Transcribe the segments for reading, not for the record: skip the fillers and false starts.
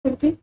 Okay.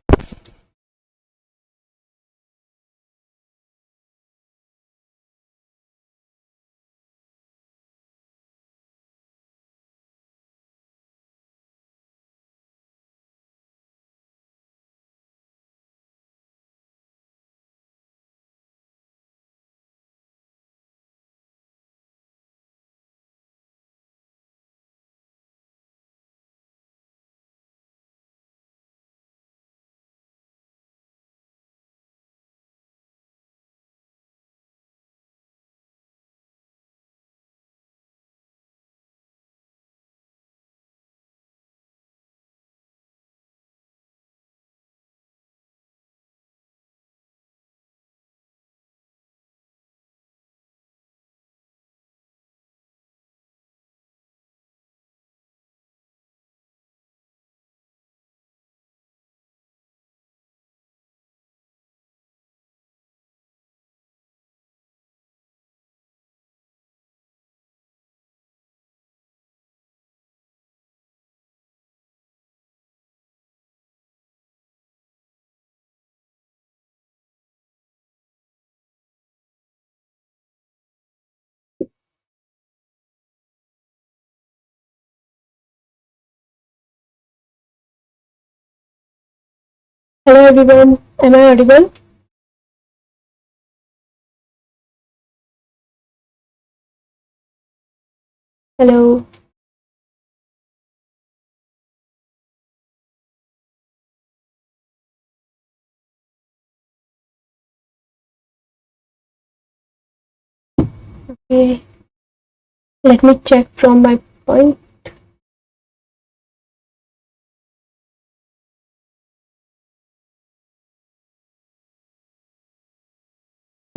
Hello everyone, am I audible? Hello. Okay. Let me check from my point.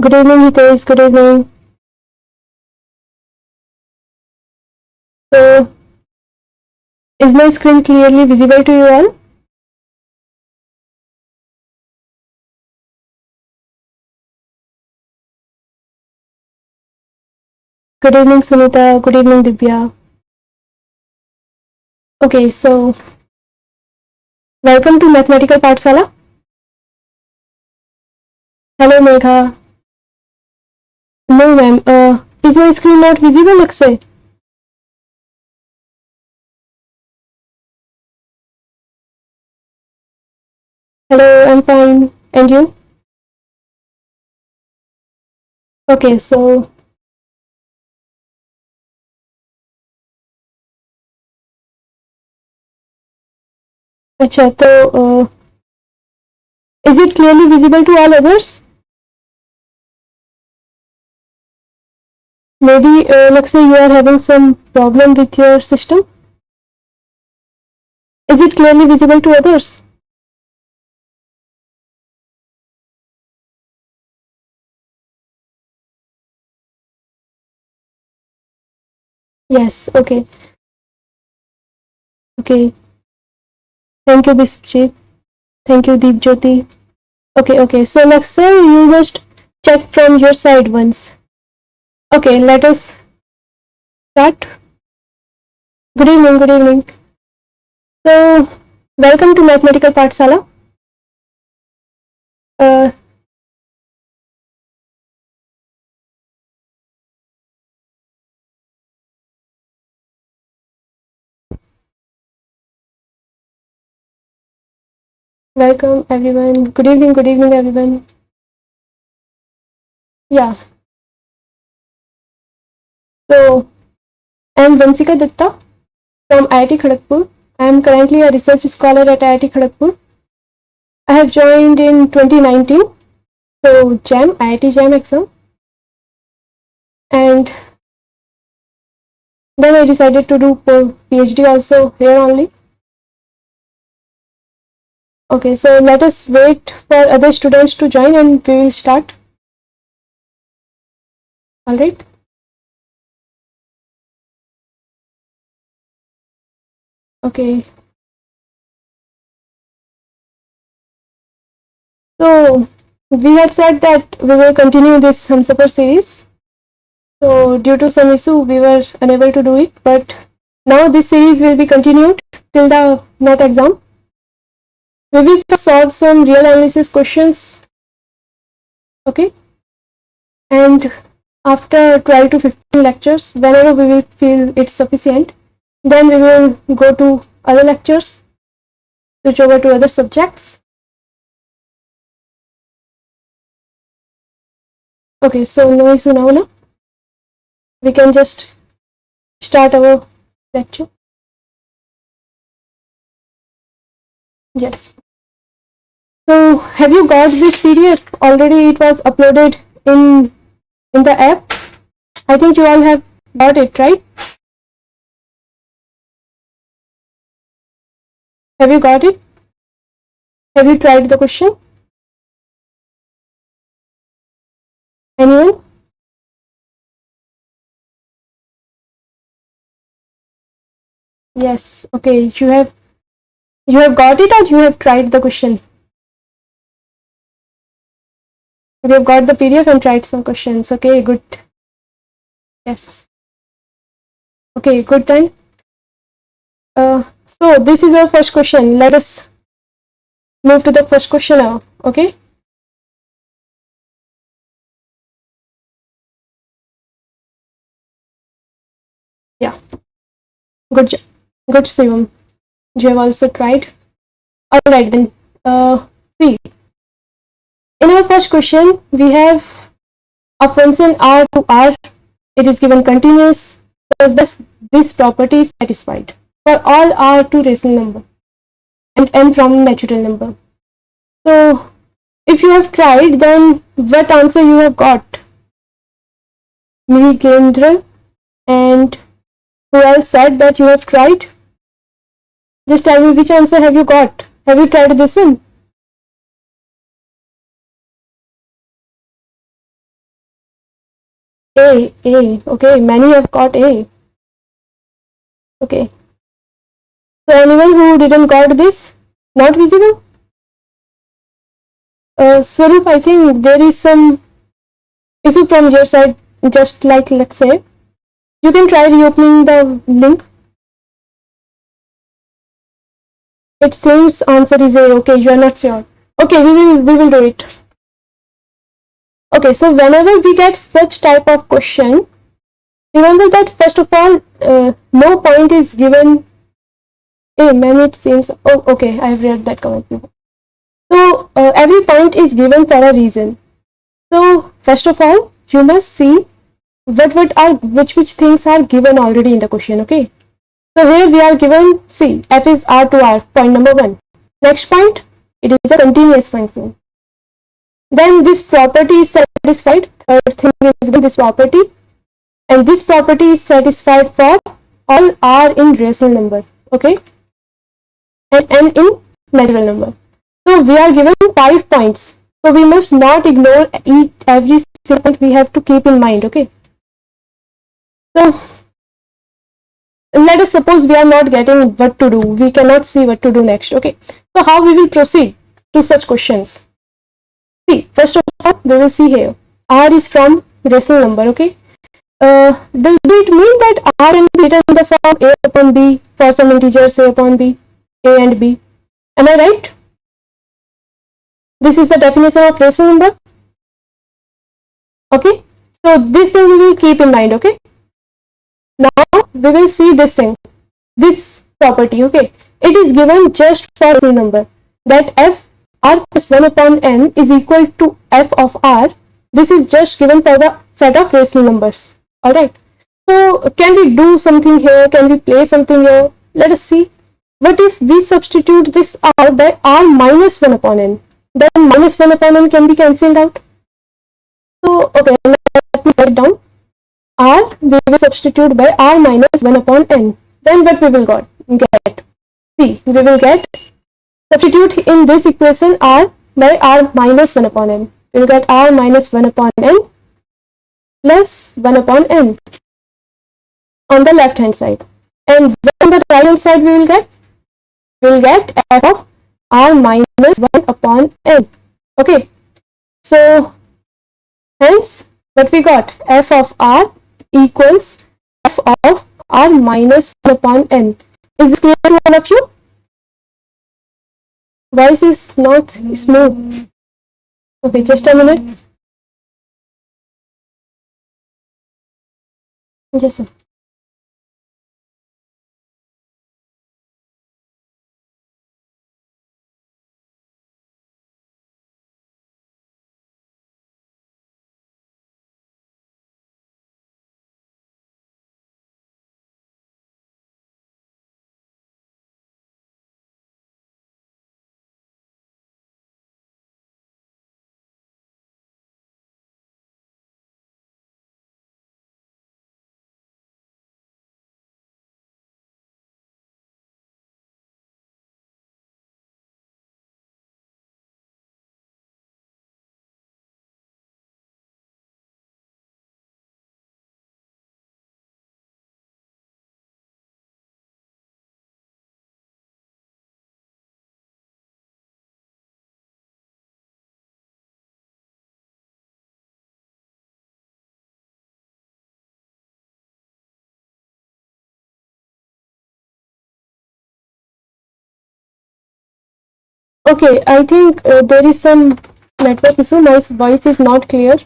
Good evening, Hitesh. Good evening. So, is my screen clearly visible to you all? Good evening, Sunita. Good evening, Divya. Okay, so welcome to Mathematical Pathshala. Hello, Megha. No, ma'am. Is my screen not visible, Akshay? Hello, I'm fine. And you? Okay, so अच्छा तो is it clearly visible to all others? Maybe let's say you are having some problem with your system. Is it clearly visible to others? Yes, okay. Okay. Thank you, Biswajit. Thank you, Deep Jyoti. Okay. So let's say you must check from your side once. Okay, let us start. Good evening. So, welcome to Mathematical Pathshala. Welcome everyone. Good evening everyone. Yeah. So, I am Vansika Datta from IIT Kharagpur. I am currently a research scholar at IIT Kharagpur. I have joined in 2019 so JAM, IIT-JAM exam, and then I decided to do PhD also here only. Okay, so let us wait for other students to join and we will start. Alright. Okay. So we had said that we will continue this Humsafar series. So due to some issue we were unable to do it, but now this series will be continued till the NET exam. We will solve some real analysis questions. Okay. And after 12 to 15 lectures, whenever we will feel it's sufficient, then we will go to other lectures, switch over to other subjects. Okay, so no issue now. We can just start our lecture. Yes. So have you got this PDF already? It was uploaded in the app. I think you all have got it, right? Have you got it? Have you tried the question? Anyone? Yes. Okay. You have got it, or you have tried the question? We have got the PDF and tried some questions. Okay, good. Yes. Okay, good then. So this is our first question. Let us move to the first question now. Okay. Yeah. Good job. Good, Shivam. You have also tried. All right then. See. In our first question, we have a function r to r. It is given continuous. Thus, this property is satisfied for all r to rational number and n from natural number. So, if you have tried, then what answer you have got? Miligendra, and who else said that you have tried? Just tell me which answer have you got. Have you tried this one? A. Okay, many have got A. Okay. So anyone who didn't got this? Not visible? Swarup, I think there is some issue from your side, just like let's say. You can try reopening the link. It seems answer is A. Okay, you are not sure. Okay, we will do it. Okay, so whenever we get such type of question, remember that first of all, no point is given. Ma'am, it seems. Oh, okay, I have read that comment before. So every point is given for a reason. So first of all, you must see which things are given already in the question. Okay. So here we are given, see, f is r to r, point number 1. Next point, it is a continuous function. Then this property is satisfied. Third thing is given this property. And this property is satisfied for all r in rational number. Okay. And n in natural number. So we are given 5 points. So we must not ignore every single point we have to keep in mind. Okay. So let us suppose we are not getting what to do. We cannot see what to do next. Okay. So how we will proceed to such questions? See, first of all, we will see here. R is from rational number. Okay. Does it mean that R can be written in the form A upon B for some integers A upon B, A and B? Am I right? This is the definition of rational number. Okay. So this thing we will keep in mind. Okay. Now we will see this thing, this property. Okay, it is given just for rational number, that f r plus 1 upon n is equal to f of r. This is just given for the set of rational numbers. Alright, so can we do something here? Can we play something here? Let us see. What if we substitute this r by r minus 1 upon n? Then minus 1 upon n can be cancelled out. So okay, let me write it down. R we will substitute by r minus 1 upon n. Then what we will get? See, we will get, substitute in this equation r by r minus 1 upon n. We will get r minus 1 upon n plus 1 upon n on the left hand side. And on the right hand side we will get f of r minus 1 upon n. Okay. So hence what we got, f of r equals f of r minus 1 upon n. Is this clear to all of you? Voice is not smooth. Okay, just a minute. Yes, sir. Okay, I think there is some network issue. My voice is not clear.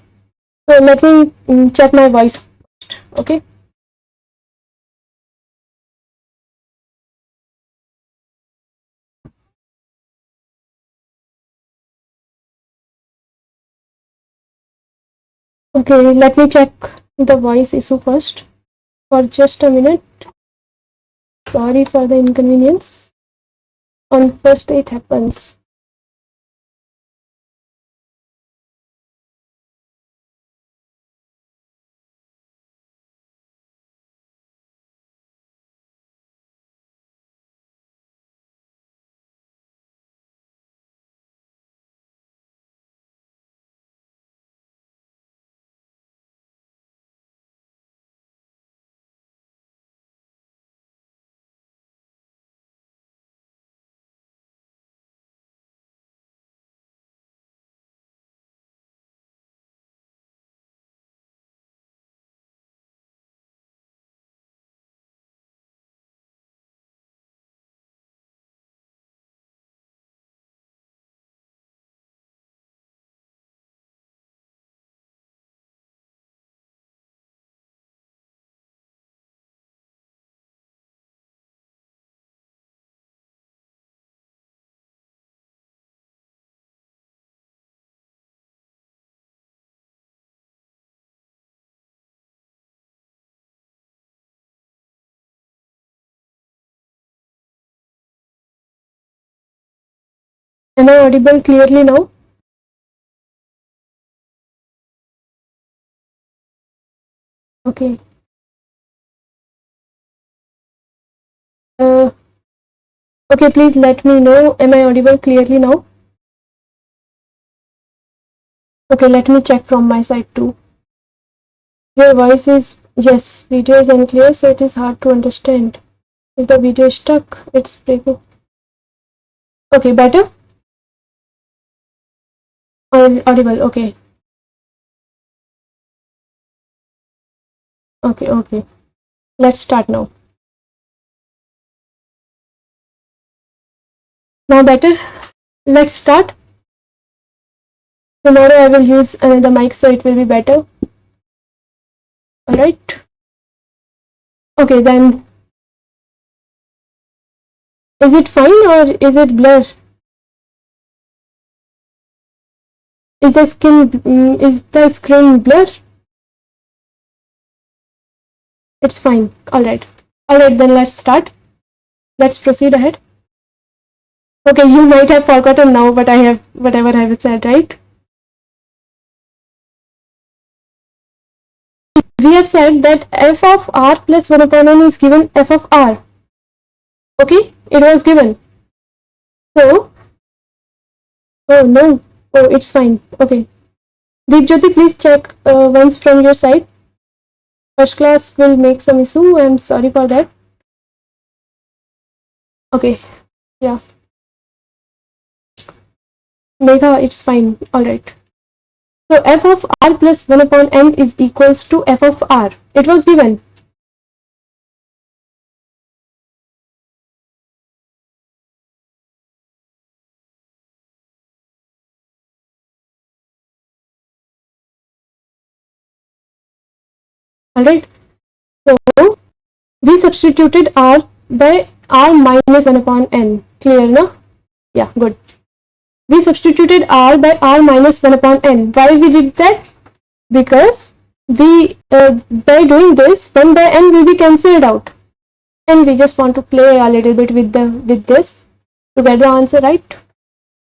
So let me check my voice first. Okay. Okay, let me check the voice issue first for just a minute. Sorry for the inconvenience. On first it happens. Am I audible clearly now? Okay. Uh, okay, please let me know. Am I audible clearly now? Okay, let me check from my side too. Your voice is, yes, video is unclear, so it is hard to understand. If the video is stuck, it's breaking. Okay, better? Audible, okay. Okay, okay. Let's start now. Now better? Let's start. Tomorrow I will use another mic so it will be better. Alright. Okay, then. Is it fine or is it blur? Is the screen blur? It's fine. Alright. Alright, then let's start. Let's proceed ahead. Okay, you might have forgotten now what I have, whatever I have said, right? We have said that f of r plus 1 upon n is given f of r. Okay, it was given. So, oh no, oh it's fine. Okay. Deepjyoti, please check once from your side. First class will make some issue. I'm sorry for that. Okay, yeah. Megha, it's fine. Alright. So f of r plus 1 upon n is equals to f of r. It was given. Alright, so we substituted r by r minus 1 upon n. Clear, no? Yeah, good. We substituted r by r minus 1 upon n. Why we did that? Because we by doing this 1 by n will be cancelled out, and we just want to play a little bit with this to get the answer right.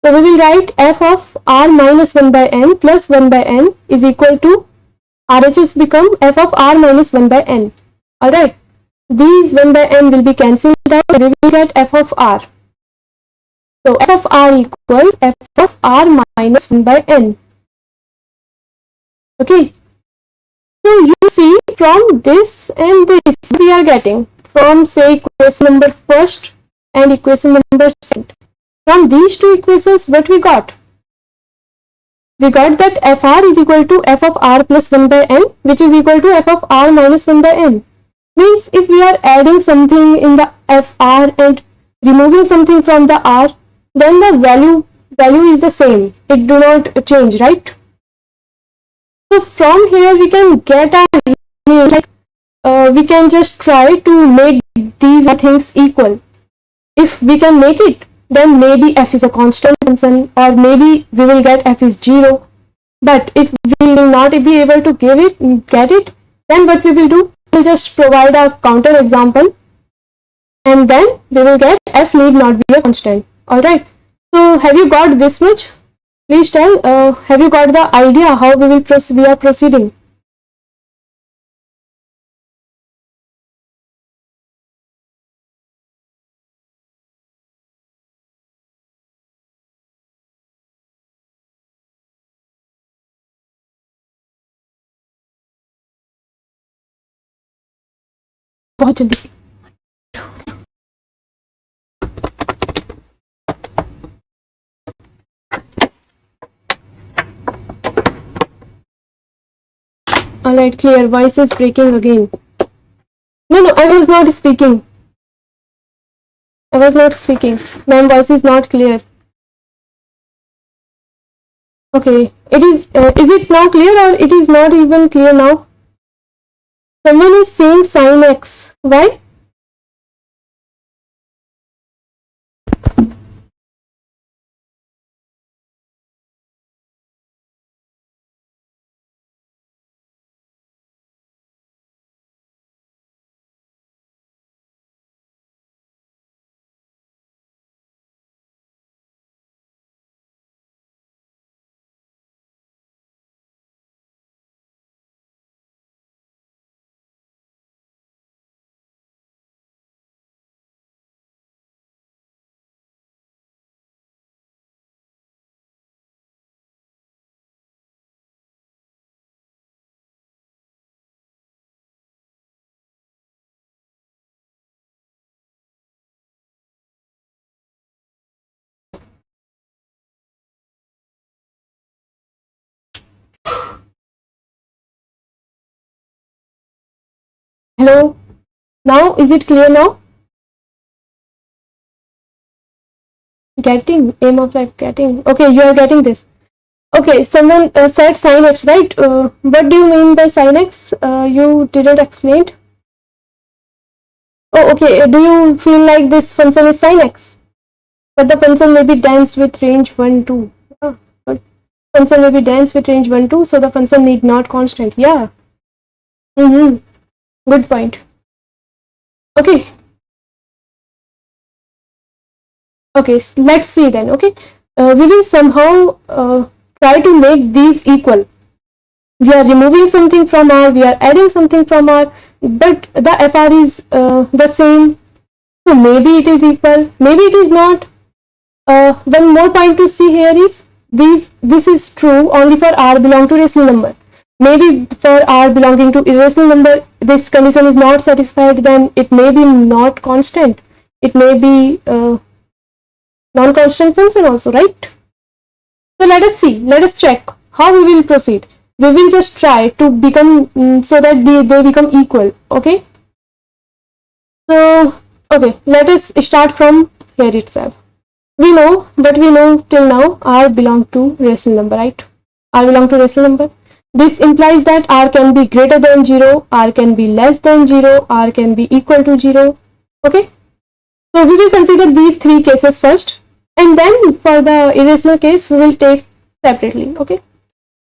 So we will write f of r minus 1 by n plus 1 by n is equal to RHS become f of r minus 1 by n. Alright, these 1 by n will be cancelled out and we will get f of r. So f of r equals f of r minus 1 by n. Okay, so you see from this and this we are getting from, say, equation number first and equation number second. From these two equations, what we got? We got that fr is equal to f of r plus 1 by n, which is equal to f of r minus 1 by n. Means if we are adding something in the fr and removing something from the r, then the value is the same. It do not change, right? So from here we can get our, like, we can just try to make these things equal. If we can make it, then maybe f is a constant function, or maybe we will get f is 0. But if we will not be able to get it, then what we will do? We will just provide a counter example, and then we will get f need not be a constant. Alright, so have you got this much? Please tell, have you got the idea how we are proceeding? बहुत जल्दी. Alright, clear. Voice is breaking again. No, I was not speaking. Ma'am, voice is not clear. Okay, it is it now clear, or it is not even clear now? Someone is saying sin x. Why? Hello? Now, is it clear now? Getting, aim of life, getting. Okay, you are getting this. Okay, someone said sin x, right? What do you mean by sin x? You didn't explain. Oh, okay. Do you feel like this function is sin x? But the function may be dense with range 1, 2. Yeah. But function may be dense with range 1, 2, so the function need not constant. Yeah. Good point. Okay. Okay, let's see then. Okay. We will somehow try to make these equal. We are removing something from R, we are adding something from R, but the FR is the same. So maybe it is equal, maybe it is not. One more point to see here is this is true only for R belong to rational number. Maybe for R belonging to irrational number, this condition is not satisfied, then it may be not constant. It may be non-constant function also, right? So let us see, let us check how we will proceed. We will just try to become so that they become equal. Okay. So okay, let us start from here itself. We know what we know till now. R belong to rational number, right? R belong to rational number. This implies that r can be greater than 0, r can be less than 0, r can be equal to 0. Okay. So we will consider these three cases first, and then for the irrational case we will take separately. Okay.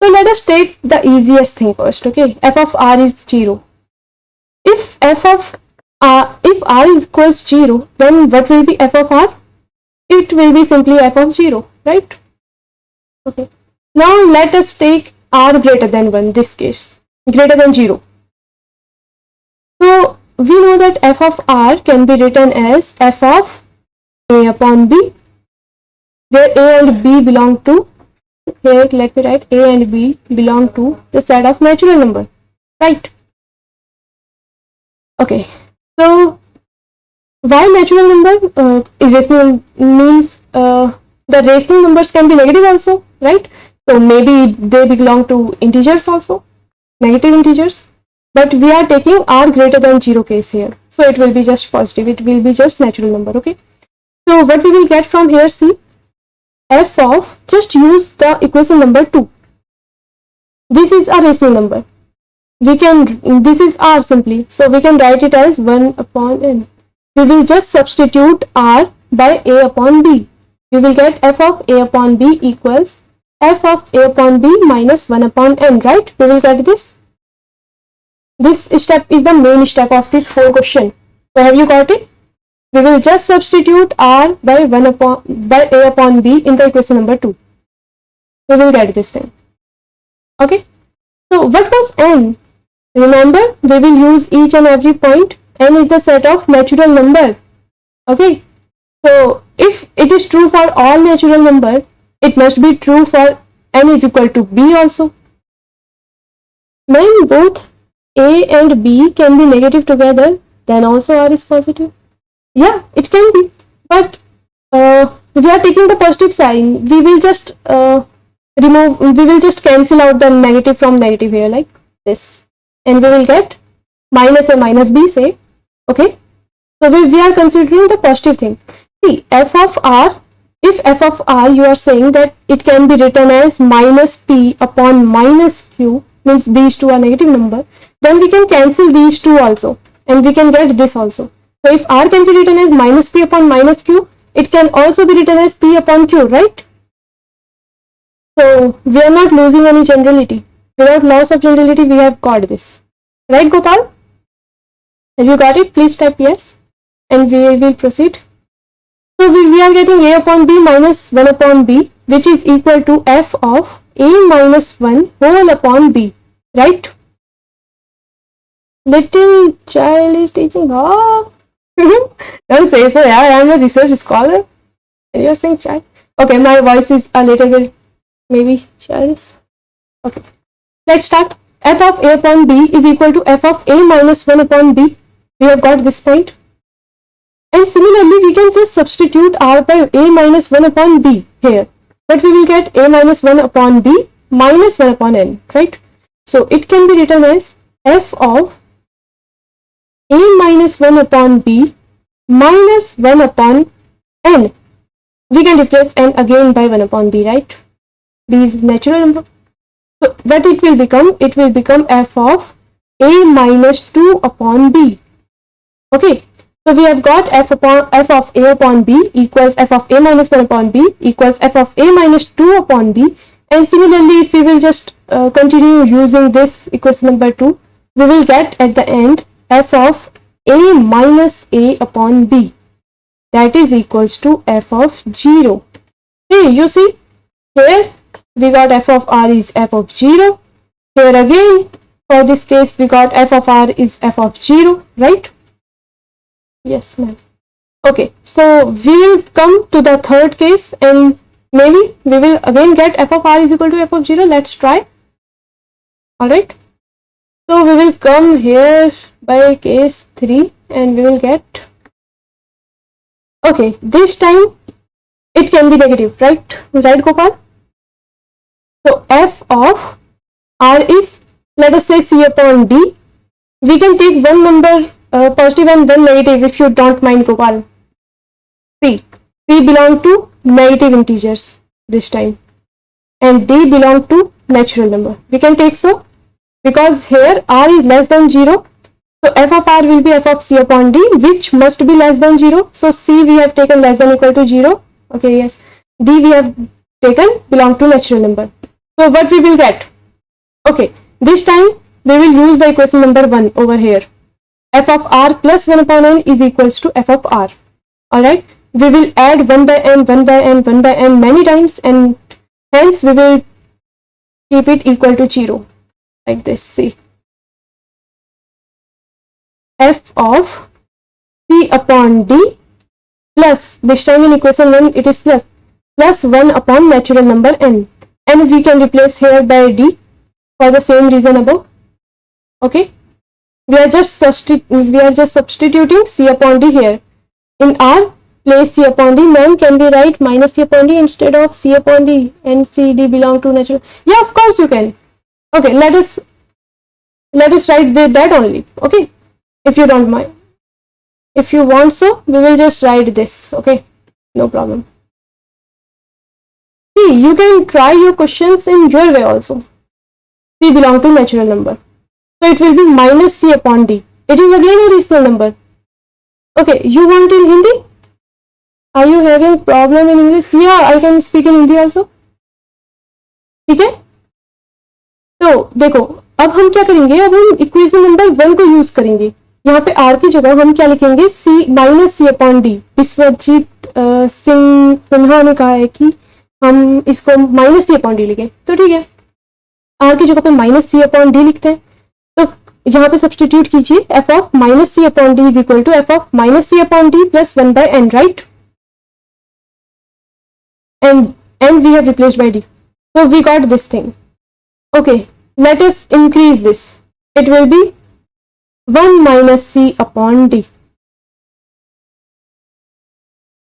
So let us take the easiest thing first. Okay. F of r is 0. If if r is equals 0, then what will be f of r? It will be simply f of 0, right? Okay. Now let us take r greater than 1, this case, greater than 0. So we know that f of r can be written as f of a upon b, where a and b belong to, here let me write a and b belong to the set of natural number, right? Okay. So why natural number? Irrational means the rational numbers can be negative also, right? So maybe they belong to integers also, negative integers. But we are taking r greater than 0 case here. So it will be just positive. It will be just natural number. Okay. So what we will get from here, see, f of, just use the equation number 2. This is a rational number. We can, this is r simply. So we can write it as 1 upon n. We will just substitute r by a upon b. We will get f of a upon b equals f of a upon b minus 1 upon n, right? We will get this. This step is the main step of this whole question. So have you got it? We will just substitute r by a upon b in the equation number 2. We will get this thing. Okay. So what was n? Remember, we will use each and every point. N is the set of natural number. Okay. So if it is true for all natural number, it must be true for n is equal to b also. When both a and b can be negative together, then also r is positive. Yeah, it can be. But we are taking the positive sign. We will just we will just cancel out the negative from negative here like this. And we will get minus a minus b, say. Okay. So we are considering the positive thing. See, f of r, if f of r you are saying that it can be written as minus p upon minus q, means these two are negative number, then we can cancel these two also and we can get this also. So if r can be written as minus p upon minus q, it can also be written as p upon q, right? So we are not losing any generality. Without loss of generality, we have got this. Right, Gopal? Have you got it? Please type yes. And we will proceed. So we are getting a upon b minus 1 upon b, which is equal to f of a minus 1 whole upon b. Right? Little child is teaching. Oh. Don't say so, yeah. I am a research scholar. And you are saying child. Okay, my voice is a little bit maybe childish. Okay. Let's start. F of a upon b is equal to f of a minus 1 upon b. We have got this point. And similarly, we can just substitute r by a minus 1 upon b here. But we will get a minus 1 upon b minus 1 upon n, right? So it can be written as f of a minus 1 upon b minus 1 upon n. We can replace n again by 1 upon b, right? B is natural number. So what it will become? It will become f of a minus 2 upon b. Okay. So we have got f of a upon b equals f of a minus 1 upon b equals f of a minus 2 upon b. And similarly, if we will just continue using this equation number 2, we will get at the end f of a minus a upon b. That is equals to f of 0. Hey, you see, here we got f of r is f of 0. Here again, for this case, we got f of r is f of 0, right? Yes, ma'am. Okay, so we will come to the third case and maybe we will again get f of r is equal to f of 0. Let's try. Alright. So we will come here by case 3 and we will get, okay, this time it can be negative, right? Right, Gopal? So f of r is, let us say, c upon d. We can take one number positive and one negative if you don't mind, Gopal. C belong to negative integers this time. and d belong to natural number. We can take so, because here r is less than 0, so f of r will be f of c upon d, which must be less than 0. So c we have taken less than equal to 0. Okay, yes. D we have taken belong to natural number. So what we will get? Okay, this time we will use the equation number 1 over here. F of r plus 1 upon n is equals to f of r. Alright, we will add 1 by n, 1 by n, 1 by n many times, and hence we will keep it equal to 0. Like this, see. F of c upon d plus, this time in equation 1 it is plus 1 upon natural number n. And we can replace here by d for the same reason above. Okay. We are just substituting c upon d here. In r place c upon d, ma'am, can we write minus c upon d instead of c upon d, and c d belong to natural? Yeah, of course you can. Okay, let us write that only. Okay, if you don't mind. If you want so, we will just write this. Okay, no problem. See, you can try your questions in your way also. C belong to natural number. So it will be minus c upon d. It is again a rational number. Okay, you want in Hindi? Are you having problem in English? Yeah, I can speak in Hindi also. ठीक है? तो देखो, अब हम क्या करेंगे? अब हम इक्वेशन नंबर 1 को यूज करेंगे. यहाँ पे r की जगह हम क्या लिखेंगे? c minus c upon D. Vishwajit Sinha ने कहा है कि हम इसको माइनस c अपॉन डी लिखें. तो ठीक है, r की जगह पे माइनस c अपॉन डी लिखते हैं. तो यहाँ पे सब्सटीट्यूट कीजिए. f of minus c upon D is equal to f of minus c upon D plus 1 by n, right? And we have replaced by d. So we got this thing. Okay, let us increase this. It will be 1 minus c upon d.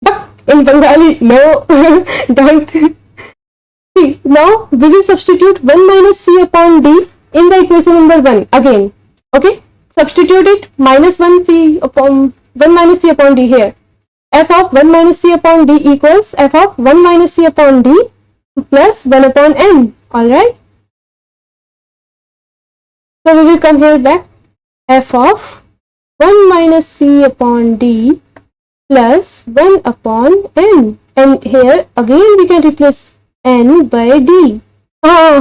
But in Bengali, no, don't. See, now we will substitute 1 minus c upon d in the equation number 1 again. Okay, substitute it, minus 1 minus c upon d here. F of 1 minus c upon d equals f of 1 minus c upon d plus 1 upon n. Alright. So we will come here back. F of 1 minus c upon d plus 1 upon n. And here again we can replace n by d.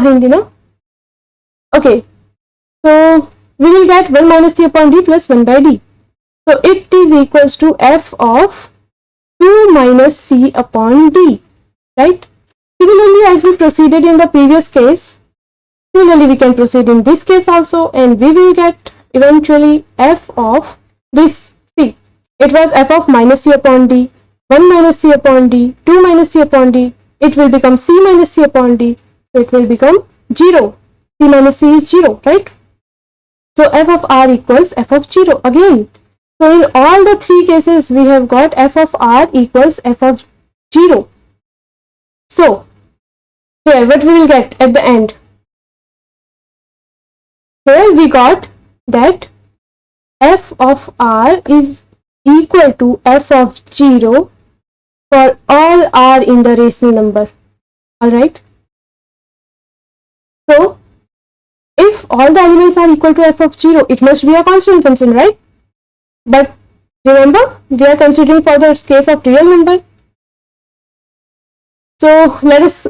Hindi no? Okay. So we will get 1 minus c upon d plus 1 by d. So it is equals to f of 2 minus c upon d, right? Similarly, as we proceeded in the previous case, similarly we can proceed in this case also, and we will get eventually f of this. See, it was f of minus c upon d, 1 minus c upon d, 2 minus c upon d. It will become c minus c upon d, so it will become 0. C minus c is 0, right? So f of r equals f of 0 again. So in all the three cases, we have got f of r equals f of 0. So here what we will get at the end? Here we got that f of r is equal to f of 0 for all r in the rational number. Alright. So if all the elements are equal to f of 0, it must be a constant function, right? But remember, we are considering for the case of real number. So let us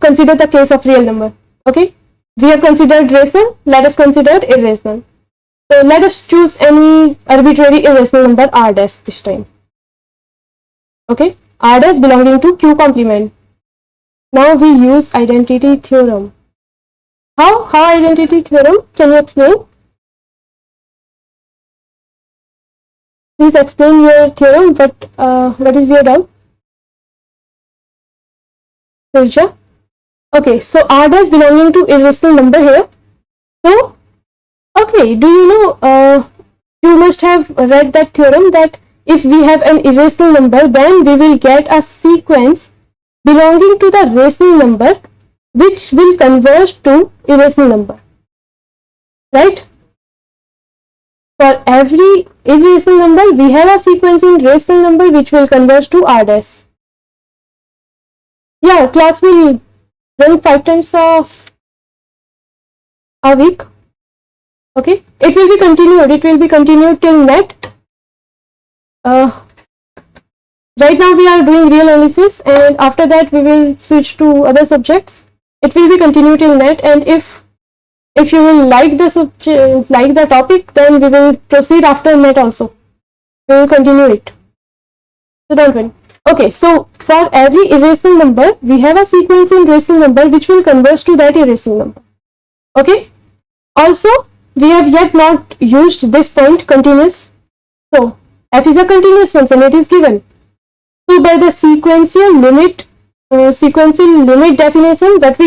consider the case of real number. Okay, we have considered rational. Let us consider irrational. So let us choose any arbitrary irrational number r dash this time. Okay, r dash belonging to q complement. Now we use identity theorem. How identity theorem? Can you explain? Please explain your theorem. But what is your doubt? Surja? Okay, so r dash belonging to irrational number here. So, okay, do you know, you must have read that theorem that if we have an irrational number, then we will get a sequence belonging to the rational number which will converge to irrational number, right? For every irrational number, we have a sequence in rational number which will converge to r dash. Yeah, class will run 5 times a week. Okay, it will be continued. It will be continued till NET. Right now we are doing real analysis, and after that we will switch to other subjects. It will be continued till NET, and if you will like the subject, like the topic, then we will proceed after NET also. We will continue it. So don't worry. Okay, so for every irrational number, we have a sequence in rational number which will converge to that irrational number. Okay. Also, we have yet not used this point, continuous. So f is a continuous function. It is given. So by the sequential limit definition that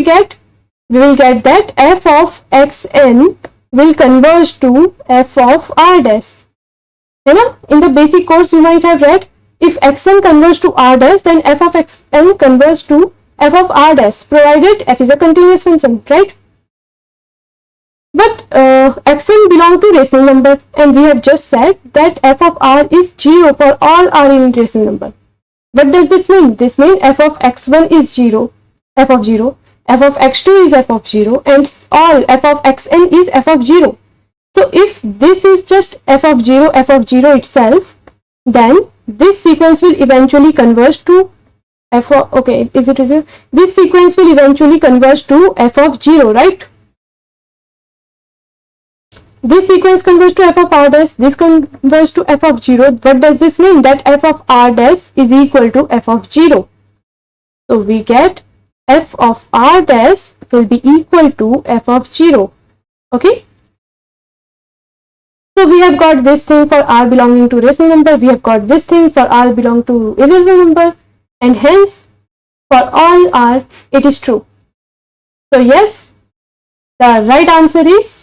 we will get that f of xn will converge to f of r dash. In the basic course you might have read, if xn converges to r dash, then f of xn converges to f of r dash, provided f is a continuous function, right? But xn belongs to rational number, and we have just said that f of r is 0 for all r in rational number. What does this mean? This means f of x1 is 0, f of 0, f of x2 is f of 0, and all f of xn is f of 0. So if this is just f of 0 itself, then this sequence will eventually converge to f of, okay, is it easier? This sequence will eventually converge to f of 0, right? This sequence converges to f of r dash, this converges to f of 0. What does this mean? That f of r dash is equal to f of 0. So we get f of r dash will be equal to f of 0. Okay. So we have got this thing for r belonging to rational number, we have got this thing for r belong to irrational number, and hence for all r it is true. So yes, the right answer is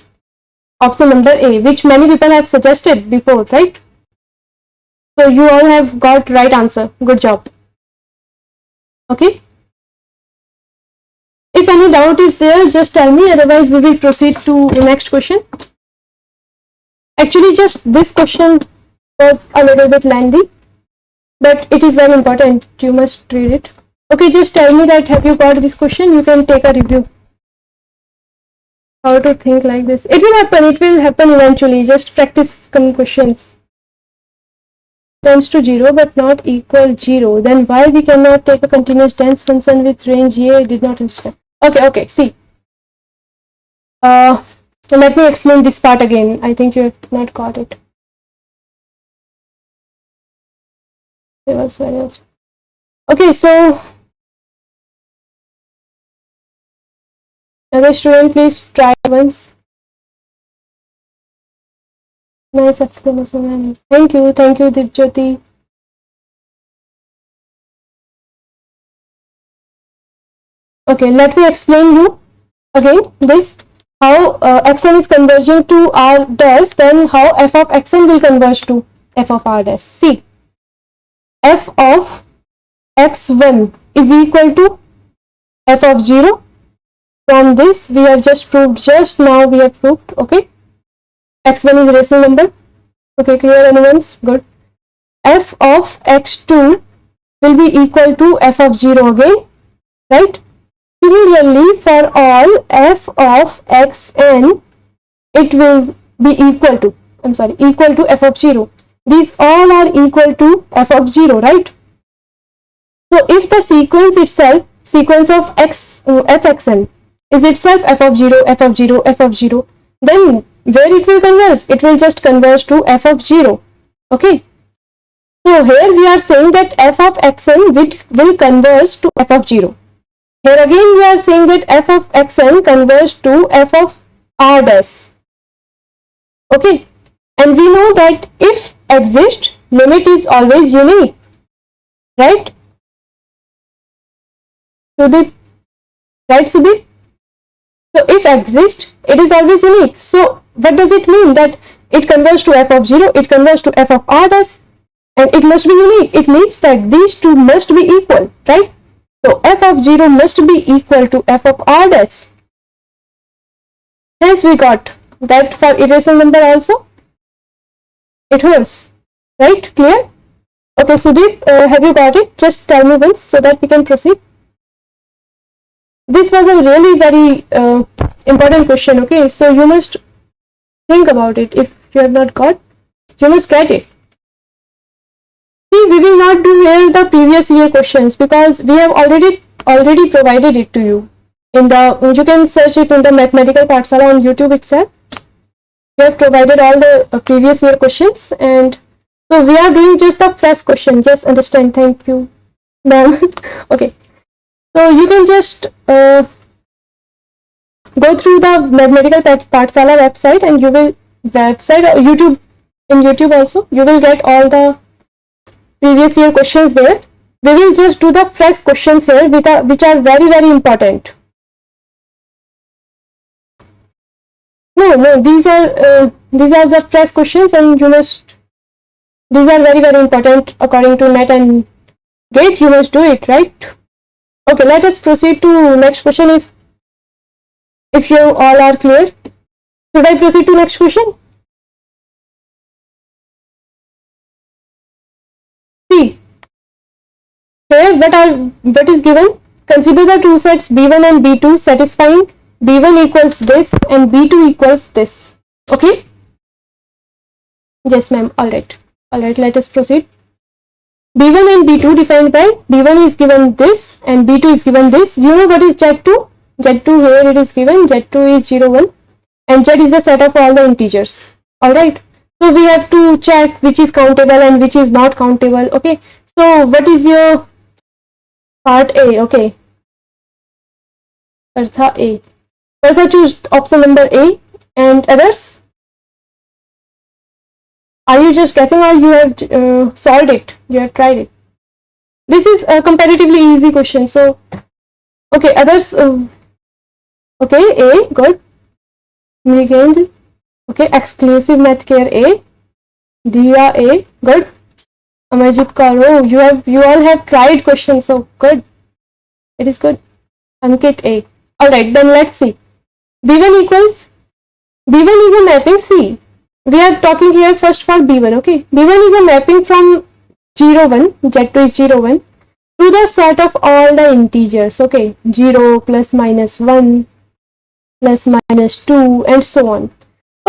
option number A, which many people have suggested before, right? So you all have got right answer. Good job. Okay. If any doubt is there, just tell me, otherwise we will proceed to the next question. Actually, just this question was a little bit lengthy, but it is very important. You must read it. Okay, just tell me that have you got this question? You can take a review. How to think like this. It will happen eventually. Just practice some questions. Tends to 0 but not equal 0. Then why we cannot take a continuous dense function with range A? I did not understand. Okay, see. Let me explain this part again. I think you have not got it. It was very much. Okay, so other student, please try once. Nice explanation. Thank you, Dipjyoti. Okay, let me explain you again this. How xn is converging to r dash, then how f of xn will converge to f of r dash. See, f of x1 is equal to f of 0. From this we have just proved, okay. x1 is rational number. Okay, clear anyone's? Good. F of x2 will be equal to f of 0 again, right? Similarly, for all f of xn, it will be equal to f of 0. These all are equal to f of 0, right? So if the sequence itself, sequence of fxn is itself f of 0, f of 0, f of 0, then where it will converge? It will just converge to f of 0. Okay. So here we are saying that f of xn will converge to f of 0. Here again we are saying that f of xn converges to f of r dash. Okay. And we know that if exist, limit is always unique. Right? Sudeep? Right, Sudeep? So if exist, it is always unique. So what does it mean? That it converges to f of 0, it converges to f of r dash, and it must be unique. It means that these two must be equal, right? So f of 0 must be equal to f of r dash. Hence we got that for irrational number also. It holds, right? Clear? Okay, Sudeep, have you got it? Just tell me once so that we can proceed. this was a really very important question. Okay, so you must think about it. If you have not got, you must get it. See, we will not do here the previous year questions because we have already provided it to you in the, you can search it in the Mathematical Pathshala on YouTube itself. We have provided all the previous year questions, and so we are doing just the fresh question. Just understand. Thank you, ma'am. Okay, so you can just go through the Mathematical Pathshala website, and you will YouTube, in YouTube also you will get all the previous year questions there. We will just do the fresh questions here which are very, very important. No, these are the fresh questions, and you must, these are very, very important according to NET and GATE. You must do it, right? Okay, let us proceed to next question if you all are clear. Should I proceed to next question? See, here what is given? Consider the two sets B1 and B2 satisfying B1 equals this and B2 equals this. Okay? Yes, ma'am. Alright, let us proceed. B1 and B2 defined by B1 is given this and B2 is given this. You know what is Z2? Z2 here it is given. Z2 is 0, 1, and Z is the set of all the integers. Alright. So we have to check which is countable and which is not countable. Okay. So what is your part A? Okay. Partha A. Partha, choose option number A, and others? Are you just guessing, or you have solved it? You have tried it? This is a comparatively easy question. So, okay, others. Okay, A, good. Mrigend, okay, exclusive math care A. Diya A, good. Amarjit Karo, you all have tried questions, so good. It is good. Ankit A. Alright, then let's see. B1 equals, B1 is a mapping. See, we are talking here first for B1, okay. B1 is a mapping from 0, 1, Z2 is 0, 1, to the set of all the integers, okay. 0 plus minus 1 plus minus 2 and so on.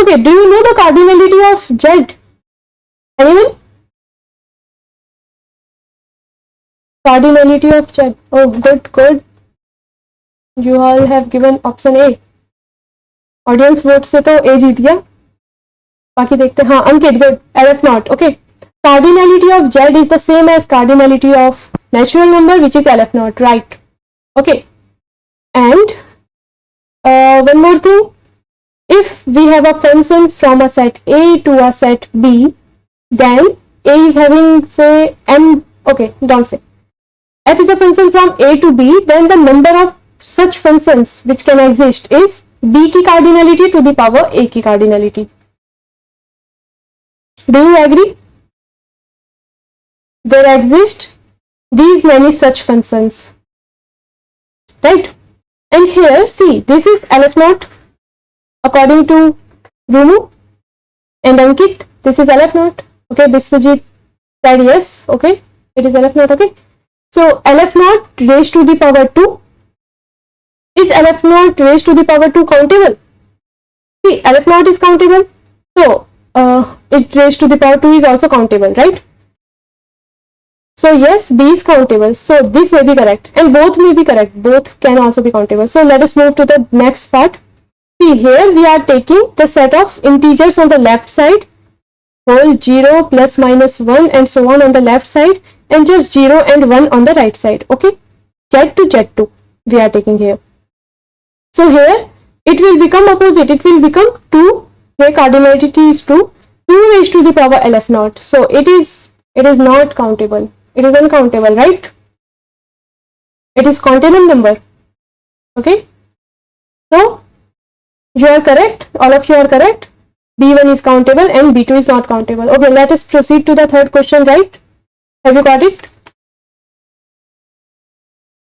Okay, do you know the cardinality of Z? Anyone? Cardinality of Z. Oh, good. You all have given option A. Audience vote से तो A जीत गया, बाकी देखते हैं. हाँ, Ankit, good. LF not. Okay, cardinality of Z is the same as cardinality of natural number, which is LF naught, right? Okay, and one more thing, if we have a function from a set A to a set B, then A is having, say, M, okay, don't say, F is a function from A to B, then the number of such functions which can exist is B की cardinality to the power A की cardinality. Do you agree? There exist these many such functions, right? And here, see, this is LF naught according to Runu and Ankit. This is LF naught. Okay, Biswajit said yes. Okay, it is LF naught. Okay, so LF naught raised to the power 2. Is LF naught raised to the power 2 countable? See, LF naught is countable, so it raised to the power 2 is also countable, right? So yes, B is countable. So this may be correct, and both may be correct. Both can also be countable. So let us move to the next part. See, here we are taking the set of integers on the left side, whole 0 plus minus 1 and so on the left side, and just 0 and 1 on the right side. Okay, Z to Z2 we are taking here. So here it will become opposite. It will become 2. Here cardinality is 2. 2 raised to the power LF naught. So it is not countable. It is uncountable, right? It is countable number. Okay. So you are correct. All of you are correct. B1 is countable and B2 is not countable. Okay, let us proceed to the third question, right? Have you got it?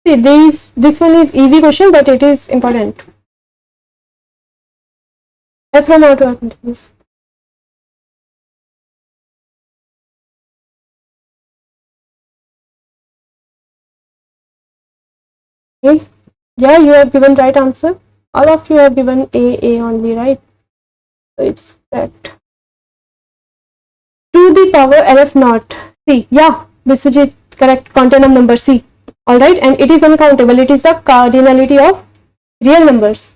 See, this one is easy question, but it is important. F from how to R continuous. Okay. Yeah, you have given right answer. All of you have given A only, right? So it's correct. To the power LF naught. C. Yeah, Biswajit, correct. Quantum number C. Alright, and it is uncountable. It is the cardinality of real numbers.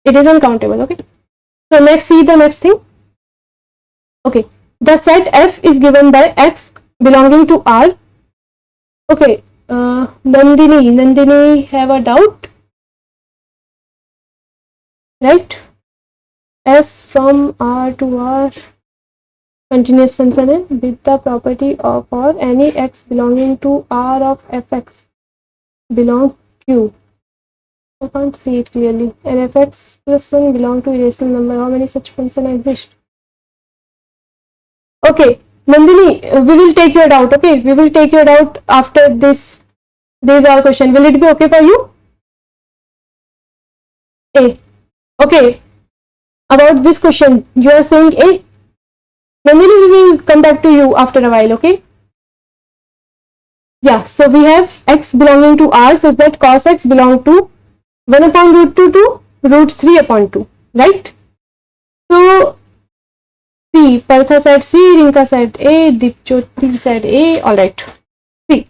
It is uncountable, okay? So let's see the next thing. Okay, the set F is given by X belonging to R. Okay, Nandini have a doubt, right? F from R to R continuous function है with the property of or any X belonging to R of Fx belong Q. I can't see it clearly. And Fx plus 1 belong to irrational number. How many such functions exist? Okay, Nandini, we will take your doubt. Okay, we will take your doubt after this. These are question. Will it be okay for you? A. Okay. About this question, you are saying A. Nandini, we will come back to you after a while. Okay. Yeah. So we have X belonging to R such that cos X belong to 1 upon root 2 to root 3 upon 2. Right. So C, Partha said C, Rinka said A, Dipjyoti said A. Alright. C.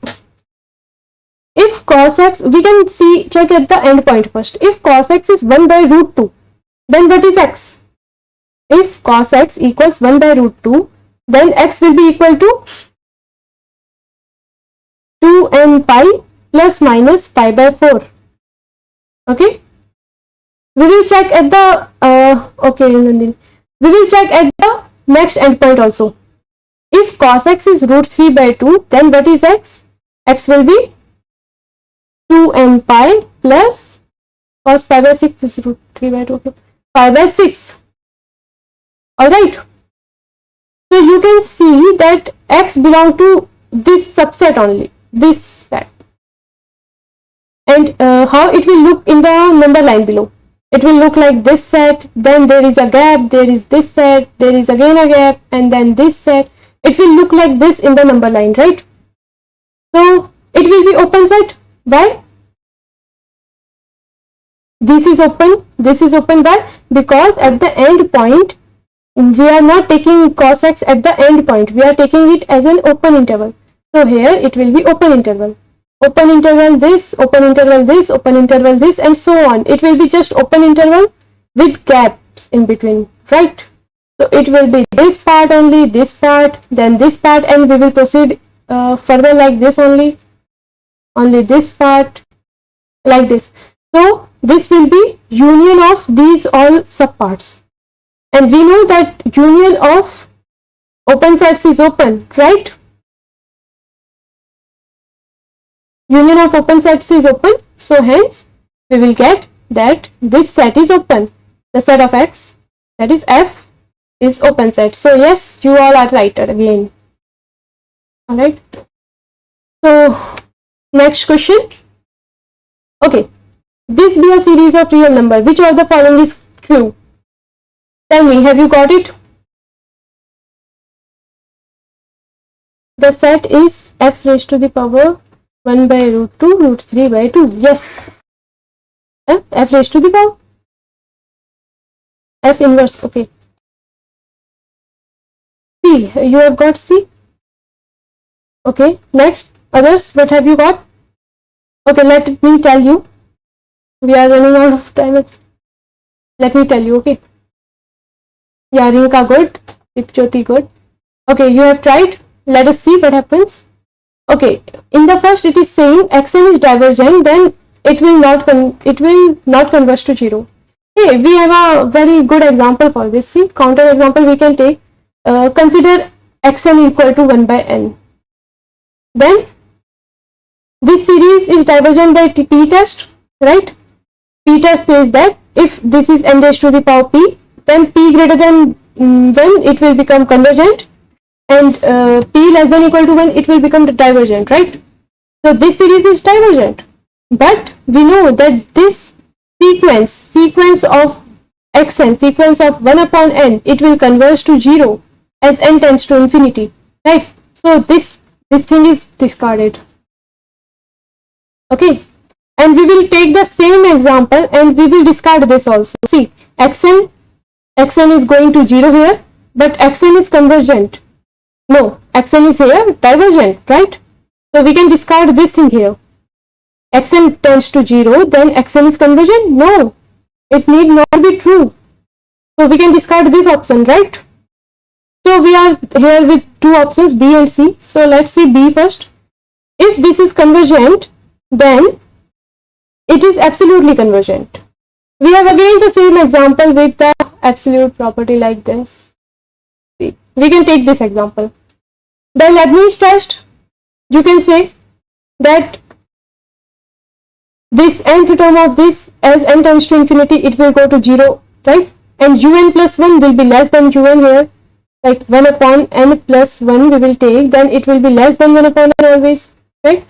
If cos x, we can check at the end point first. If cos x is 1 by root 2, then what is x? If cos x equals 1 by root 2, then x will be equal to 2n pi plus minus pi by 4. Okay. We will check at the, okay, Nandini. We will check at the next endpoint also. If cos x is root 3 by 2, then what is x? X will be 2n pi plus cos pi by 6 is root 3 by 2, okay, pi by 6. Alright. So you can see that x belong to this subset only, this set. And how it will look in the number line below. It will look like this set, then there is a gap, there is this set, there is again a gap, and then this set. It will look like this in the number line, right? So it will be open set. Why? This is open, why? Because at the end point, we are not taking cos x at the end point, we are taking it as an open interval. So here it will be open interval. Open interval this, open interval this, open interval this, and so on. It will be just open interval with gaps in between, right? So it will be this part only, this part, then this part, and we will proceed further like this only this part, like this. So this will be union of these all subparts. And we know that union of open sets is open, right? Union of open sets is open, so hence we will get that this set is open. The set of X, that is F, is open set. So yes, you all are right again. Alright. So next question. Okay. This be a series of real number. Which of the following is true? Tell me, have you got it? The set is F raised to the power 1 by root 2, root 3 by 2. Yes. F raised to the power. F inverse. Okay. C. You have got C. Okay. Next. Others, what have you got? Okay, let me tell you. We are running out of time. Let me tell you, okay. Yeah, Rinka good. Dipjyoti good. Okay, you have tried. Let us see what happens. Okay, in the first it is saying xn is divergent, then it will not converge to 0. Okay, we have a very good example for this. See, counter example we can take. Consider xn equal to 1 by n. Then this series is divergent by p test, right? P test says that if this is n raised to the power p, then p greater than 1 it will become convergent, and p less than equal to 1 it will become divergent, right? So this series is divergent, but we know that this sequence of xn, sequence of 1 upon n, it will converge to 0 as n tends to infinity, right? So this thing is discarded. Okay, And we will take the same example and we will discard this also. See, xn is going to 0 here, but xn is convergent. No, xn is here divergent, right? So we can discard this thing here. Xn tends to 0, then xn is convergent? No, it need not be true. So we can discard this option, right? So we are here with two options, B and C. So let's see B first. If this is convergent, then it is absolutely convergent. We have again the same example with the absolute property like this. See, we can take this example. By Leibniz test, you can say that this nth term of this, as n tends to infinity, it will go to 0, right? And un plus 1 will be less than un here. Like 1 upon n plus 1 we will take, then it will be less than 1 upon n always, right?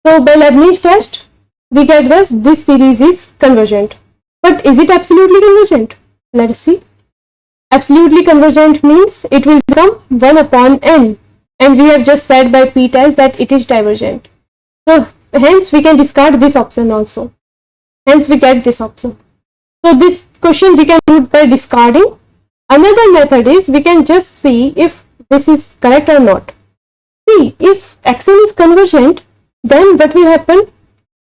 So by Leibniz test, we get this series is convergent. But is it absolutely convergent? Let us see. Absolutely convergent means it will become 1 upon n. And we have just said by p-test that it is divergent. So hence we can discard this option also. Hence we get this option. So this question we can do by discarding. Another method is we can just see if this is correct or not. See, if xn is convergent, then what will happen?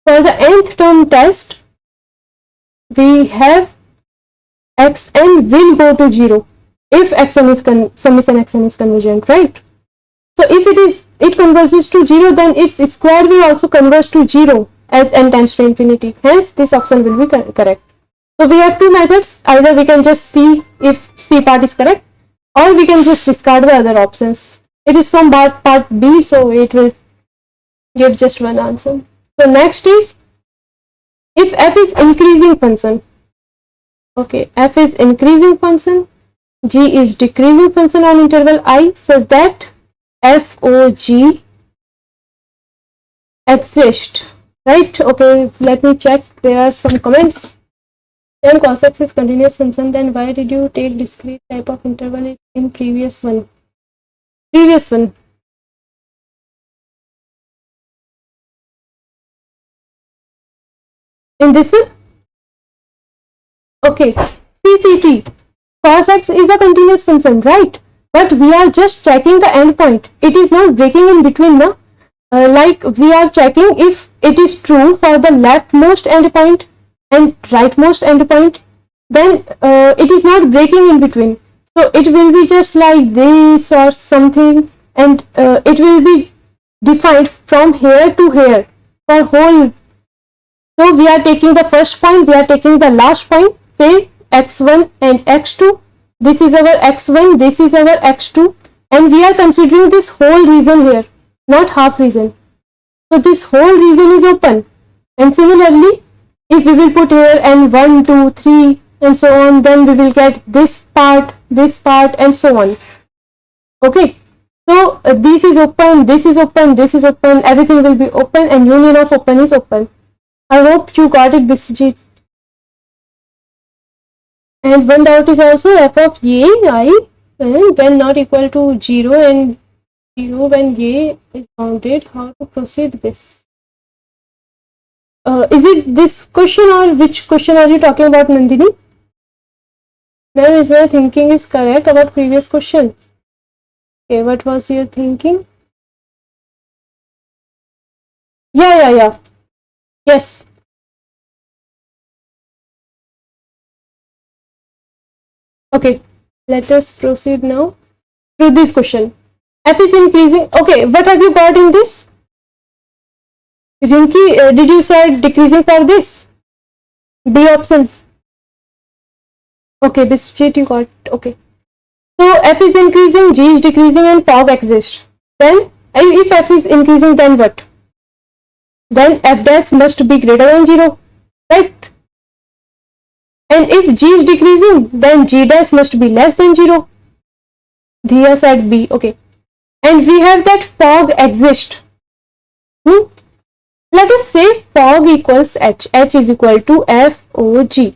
For the nth term test, we have xn will go to 0 if xn is summation xn is convergent, right? So if it converges to 0, then its square will also converge to 0 as n tends to infinity. Hence this option will be correct. So we have two methods. Either we can just see if C part is correct, or we can just discard the other options. It is from part B, so it will give just one answer. So next is, if f is increasing function, okay, f is increasing function, g is decreasing function on interval I, such that f o g exist, right? Okay, let me check. There are some comments. Then cos x is continuous function, then why did you take discrete type of interval in previous one? In this one? Okay, see. Cos x is a continuous function, right? But we are just checking the endpoint. It is not breaking in between, no? Like we are checking if it is true for the leftmost endpoint and rightmost endpoint, then it is not breaking in between. So it will be just like this or something, and it will be defined from here to here for whole. So we are taking the first point, we are taking the last point, say x1 and x2. This is our x1, this is our x2, and we are considering this whole region here, not half region. So this whole region is open. And similarly, if we will put here and 1, 2, 3 and so on, then we will get this part and so on. Okay, so this is open, this is open, this is open, everything will be open, and union of open is open. I hope you got it, Biswajit. And one doubt is also f of I when not equal to 0 and 0 when a is bounded. How to proceed this? Is it this question or which question are you talking about, Nandini? Ma'am, is my thinking is correct about previous question? Okay, what was your thinking? Yeah. Yes. Okay, let us proceed now to this question. F is increasing. Okay, what have you got in this? Rinki, did you say decreasing for this? B option. Okay, Biswajit, you got. Okay. So f is increasing, g is decreasing, and fog exists. Then, if f is increasing, then what? Then f dash must be greater than 0, right? And if g is decreasing, then g dash must be less than 0. Dhiya said B. Okay. And we have that fog exists. Let us say fog equals h. H is equal to f o g.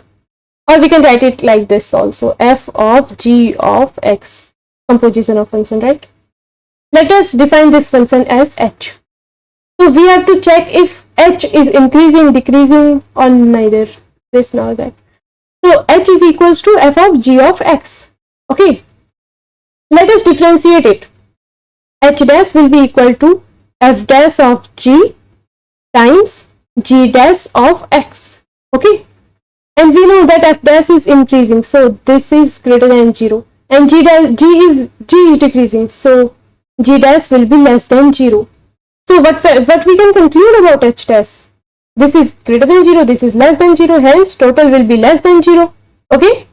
Or we can write it like this also. F of g of x. Composition of function, right? Let us define this function as h. So we have to check if h is increasing, decreasing, or neither this nor that. So h is equals to f of g of x. Okay, let us differentiate it. H dash will be equal to f dash of g times g dash of x. Okay, and we know that f dash is increasing, so this is greater than 0, and g is decreasing, so g dash will be less than 0. So what we can conclude about h dash? This is greater than 0, this is less than 0, hence total will be less than 0. Okay,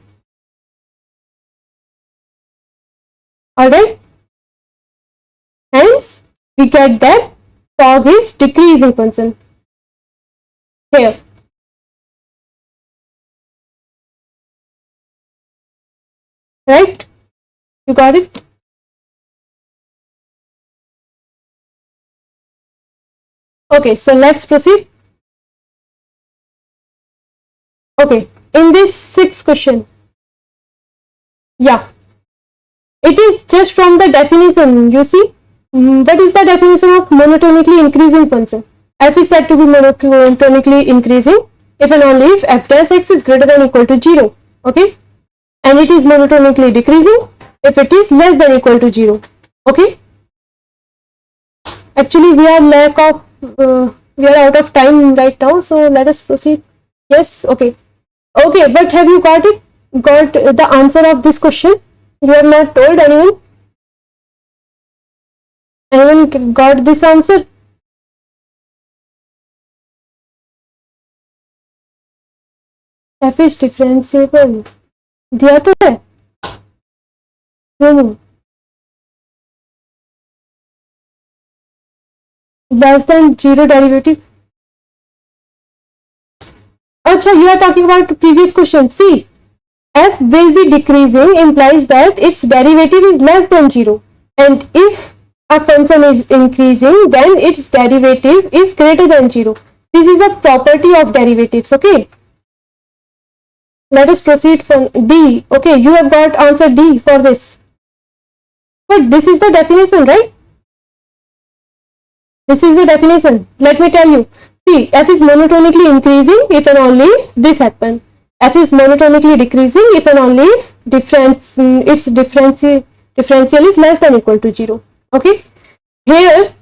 alright, hence we get that fog is decreasing function here. Right, you got it? Okay, so let's proceed. Okay, in this sixth question, yeah, it is just from the definition. You see, what is the definition of monotonically increasing function? F is said to be monotonically increasing if and only if f dash x is greater than or equal to 0. Okay, and it is monotonically decreasing if it is less than or equal to 0. Okay, actually we are out of time right now, so let us proceed. Yes, okay, but have you got the answer of this question? You have not told anyone? Anyone got this answer? F is differentiable. दिया तो है? Less than 0 derivative. Acha, you are talking about previous question. See, f will be decreasing implies that its derivative is less than 0, and if a function is increasing, then its derivative is greater than 0. This is a property of derivatives. Okay, let us proceed from D. Okay, you have got answer D for this, but this is the definition, right? This is the definition. Let me tell you. See, f is monotonically increasing if and only if this happens. F is monotonically decreasing if and only if its differential is less than or equal to 0. Okay, here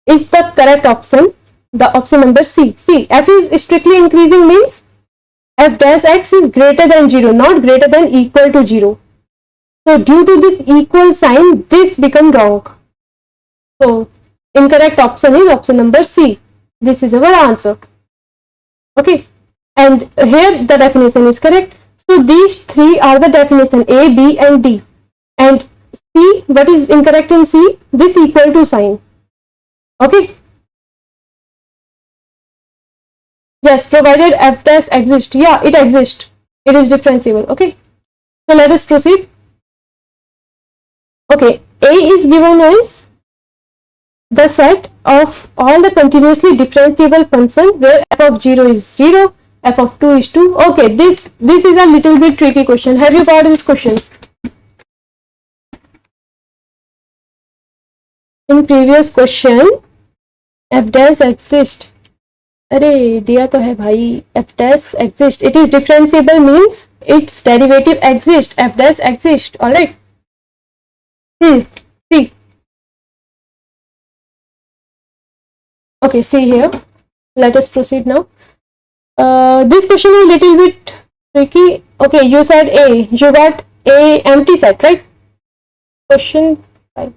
is the correct option, the option number C. See, f is strictly increasing means f dash x is greater than 0, not greater than or equal to 0. So due to this equal sign, this become wrong. So incorrect option is option number C. This is our answer. Okay, and here the definition is correct. So these three are the definition, A, B and D. And C, what is incorrect in C? This equal to sign. Okay. Yes, provided f dash exists. Yeah, it exists. It is differentiable. Okay. So let us proceed. Okay, A is given as the set of all the continuously differentiable function where f of 0 is 0, f of 2 is 2. Okay, this is a little bit tricky question. Have you got this question? In previous question, f dash exists. अरे दिया तो है भाई, f dash exists. It is differentiable means its derivative exists. F dash exists. All right. See. Okay, see here. Let us proceed now. This question is a little bit tricky. Okay, you said A. You got A empty set, right? Question 5.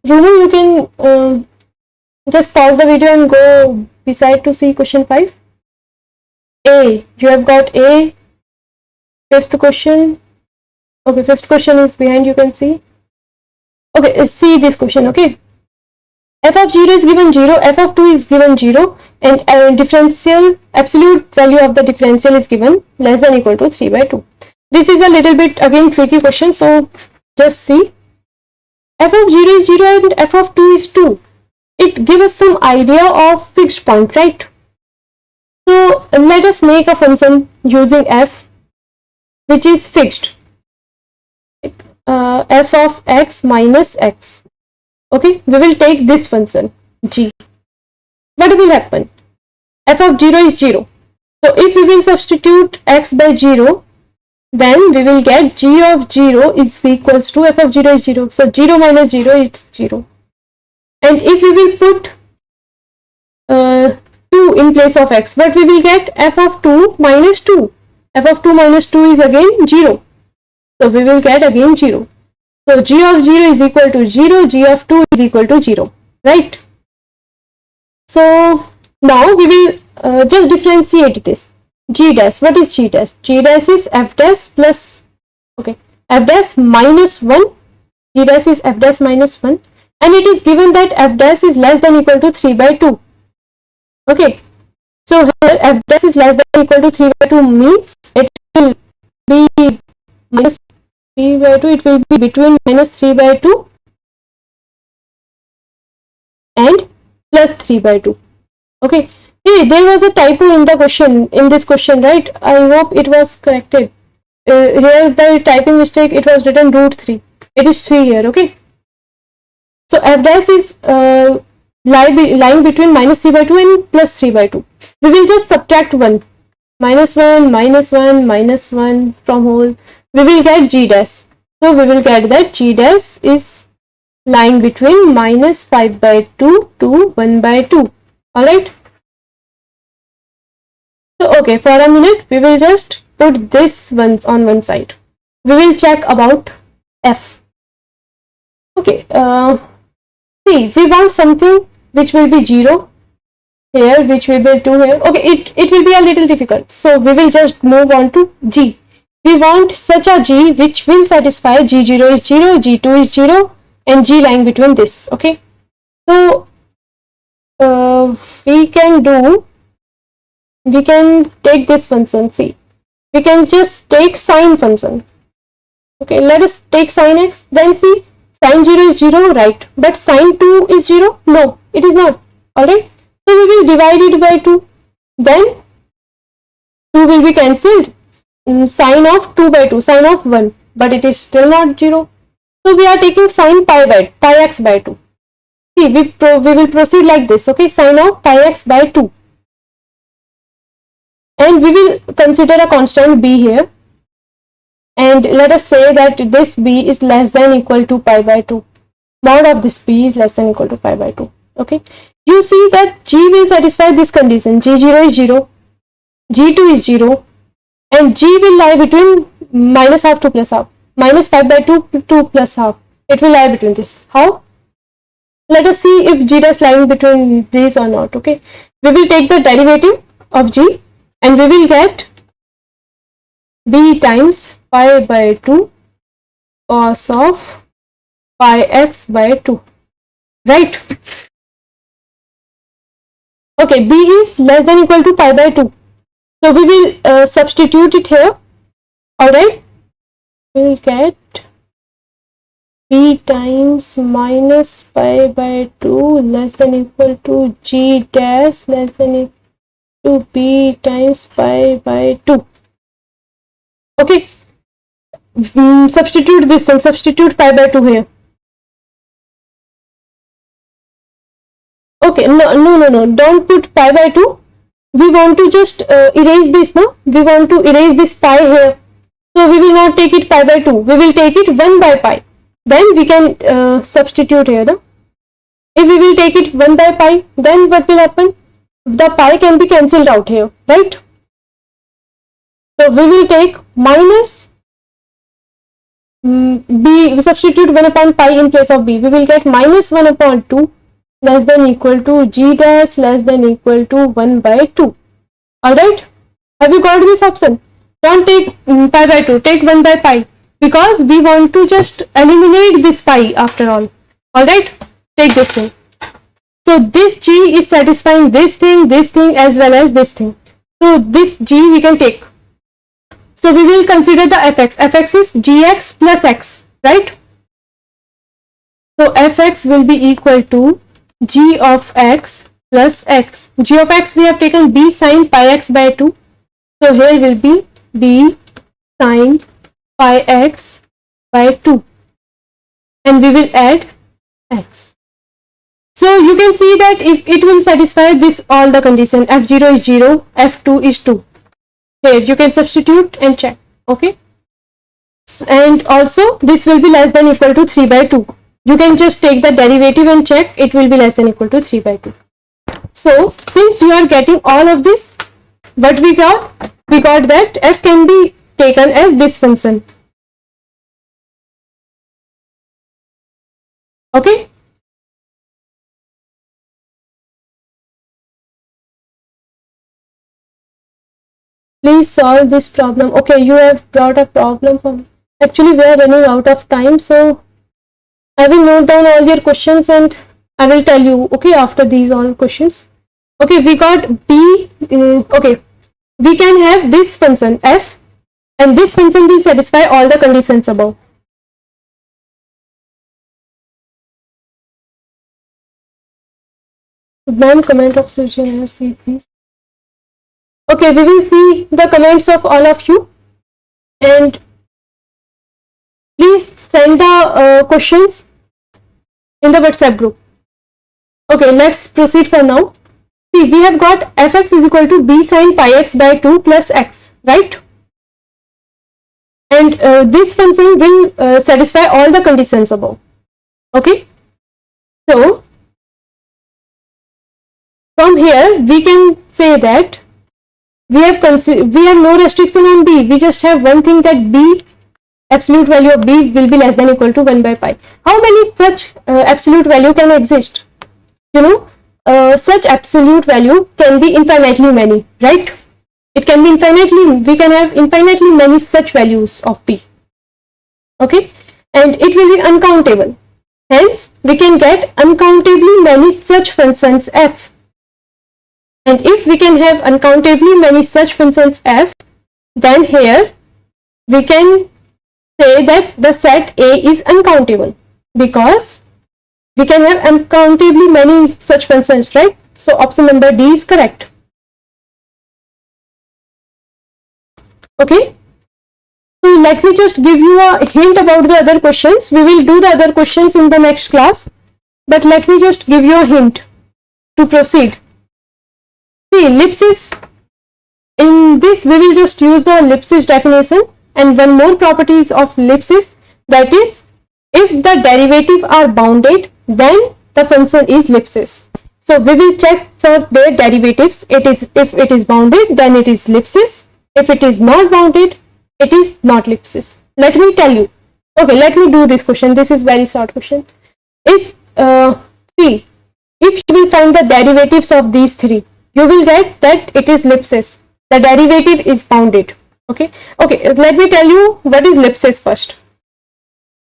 You can just pause the video and go beside to see question 5. A. You have got A. Fifth question. Okay, fifth question is behind, you can see. Okay, see this question. Okay. F of 0 is given 0, f of 2 is given 0, and differential, absolute value of the differential is given less than or equal to 3 by 2. This is a little bit again tricky question, so just see. F of 0 is 0 and f of 2 is 2. It gives us some idea of fixed point, right? So let us make a function using f which is fixed. F of x minus x. Okay, we will take this function g. what will happen? F of 0 is 0. So if we will substitute x by 0, then we will get g of 0 is equals to f of 0 is 0. So 0 minus 0 is 0. And if we will put 2 in place of x, what we will get? F of 2 minus 2. F of 2 minus 2 is again 0. So we will get again 0. So g of 0 is equal to 0, g of 2 is equal to 0, right? So now we will just differentiate this. G dash, what is G dash? G dash is f dash plus, okay, f dash minus 1. G dash is f dash minus 1. And it is given that f dash is less than equal to 3 by 2. Okay. So here f dash is less than equal to 3 by 2 means it will be minus 3 by 2. It will be between minus 3 by 2 and plus 3 by 2. Okay. Hey, there was a typo in the question, in this question, right? I hope it was corrected. Here by typing mistake it was written root 3. It is 3 here, okay? So f dash is lying between minus 3 by 2 and plus 3 by 2. We will just subtract 1. Minus 1, minus 1, minus 1 from whole. We will get g dash. So we will get that g dash is lying between minus 5 by 2 to 1 by 2. Alright? So okay, for a minute we will just put this ones on one side. We will check about f. Okay, see, we want something which will be 0 here, which will be 2 here. Okay, it will be a little difficult. So we will just move on to g. We want such a g which will satisfy g0 is 0, g2 is 0 and g lying between this. Okay, so we can take this function. See, we can just take sine function. Okay, let us take sine x. Then see, sine 0 is 0, right? But sine 2 is 0? No, it is not. Alright, so we will divide it by 2. Then 2 will be cancelled. Sine of 2 by 2, sine of 1, but it is still not 0. So we are taking sine pi x by 2. See, we will proceed like this. Okay, sine of pi x by 2. And we will consider a constant b here. And let us say that this b is less than equal to pi by 2. Mod of this b is less than equal to pi by 2. Okay. You see that g will satisfy this condition. g0 is 0. g2 is 0. And g will lie between minus half to plus half. Minus 5 by 2 to plus half. It will lie between this. How? Let us see if g dash lying between these or not. Okay. We will take the derivative of g. And we will get b times pi by 2 cos of pi x by 2. Right? Okay, b is less than equal to pi by 2. So we will substitute it here. Alright? We will get b times minus pi by 2 less than equal to g dash less than equal to b times pi by 2. Okay, substitute this thing, substitute pi by 2 here. Okay, no, don't put pi by 2. We want to just erase this, no? We want to erase this pi here. So we will not take it pi by 2. We will take it 1 by pi. Then we can substitute here, no? If we will take it 1 by pi, then what will happen? The pi can be cancelled out here, right? So we will take minus b, we substitute 1 upon pi in place of b. We will get minus 1 upon 2 less than equal to g dash less than equal to 1 by 2. Alright? Have you got this option? Don't take pi by 2, take 1 by pi. Because we want to just eliminate this pi after all. Alright? Take this thing. So this g is satisfying this thing as well as this thing. So this g we can take. So we will consider the fx. Fx is gx plus x, right? So fx will be equal to g of x plus x. G of x we have taken b sine pi x by 2. So here will be b sine pi x by 2. And we will add x. So you can see that if it will satisfy this all the condition, f0 is 0, f2 is 2. Here you can substitute and check. Okay, and also this will be less than equal to 3 by 2. You can just take the derivative and check, it will be less than equal to 3 by 2. So since you are getting all of this, what we got that f can be taken as this function. Okay, please solve this problem. Okay, you have brought a problem for me. Actually we are running out of time, so I will note down all your questions and I will tell you, okay, after these all questions. Okay, we got b. Okay, we can have this function f, and this function will satisfy all the conditions above. Ma'am, comment of Surjan see, please. Okay, we will see the comments of all of you, and please send the questions in the WhatsApp group. Okay, let's proceed for now. See, we have got fx is equal to b sin pi x by 2 plus x, right? And this function will satisfy all the conditions above. Okay, so from here we can say that we have no restriction on b. We just have one thing, that b, absolute value of b will be less than equal to 1 by pi. How many such absolute value can exist? You know, such absolute value can be infinitely many, right? It can be infinitely, we can have infinitely many such values of p. Okay, and it will be uncountable. Hence, we can get uncountably many such functions f. And if we can have uncountably many such functions f, then here we can say that the set A is uncountable, because we can have uncountably many such functions, right? So option number D is correct. Okay, so let me just give you a hint about the other questions. We will do the other questions in the next class, but let me just give you a hint to proceed. See, ellipsis, in this we will just use the ellipsis definition, and one more properties of ellipsis, that is, if the derivatives are bounded, then the function is ellipsis. So we will check for their derivatives. If it is bounded, then it is ellipsis. If it is not bounded, it is not ellipsis. Let me tell you. Okay, let me do this question. This is very short question. If see, if you will find the derivatives of these three, you will get that it is ellipsis. The derivative is bounded. Okay, let me tell you what is ellipsis first.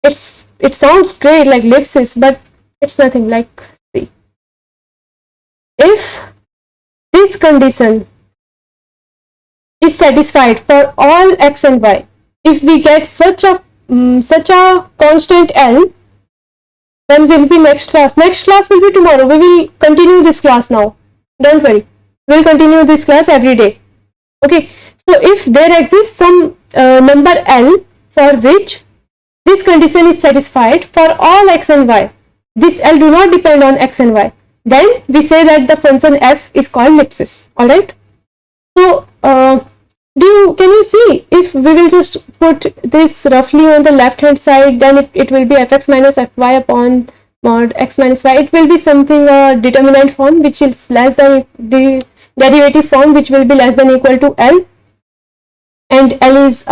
It sounds great like ellipsis, but it's nothing. Like, see, if this condition is satisfied for all x and y, if we get such a constant L, then will be next class. Next class will be tomorrow. We will continue this class now. Don't worry. We will continue this class every day. Okay. So if there exists some number L for which this condition is satisfied for all x and y, this L do not depend on x and y, then we say that the function f is called ellipsis. All right. So can you see, if we will just put this roughly on the left hand side, then it will be fx minus fy upon mod x minus y. It will be something determinant form, which is less than the derivative form, which will be less than equal to L, and L is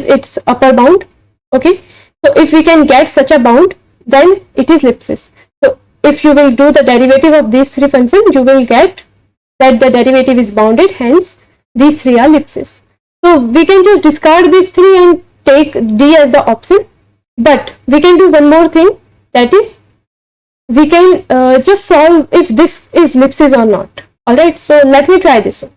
its upper bound. Okay, so if we can get such a bound, then it is ellipsis. So if you will do the derivative of these three functions, you will get that the derivative is bounded, hence these three are ellipsis. So we can just discard these three and take D as the option, but we can do one more thing, that is, we can just solve if this is ellipsis or not. Alright, so let me try this one.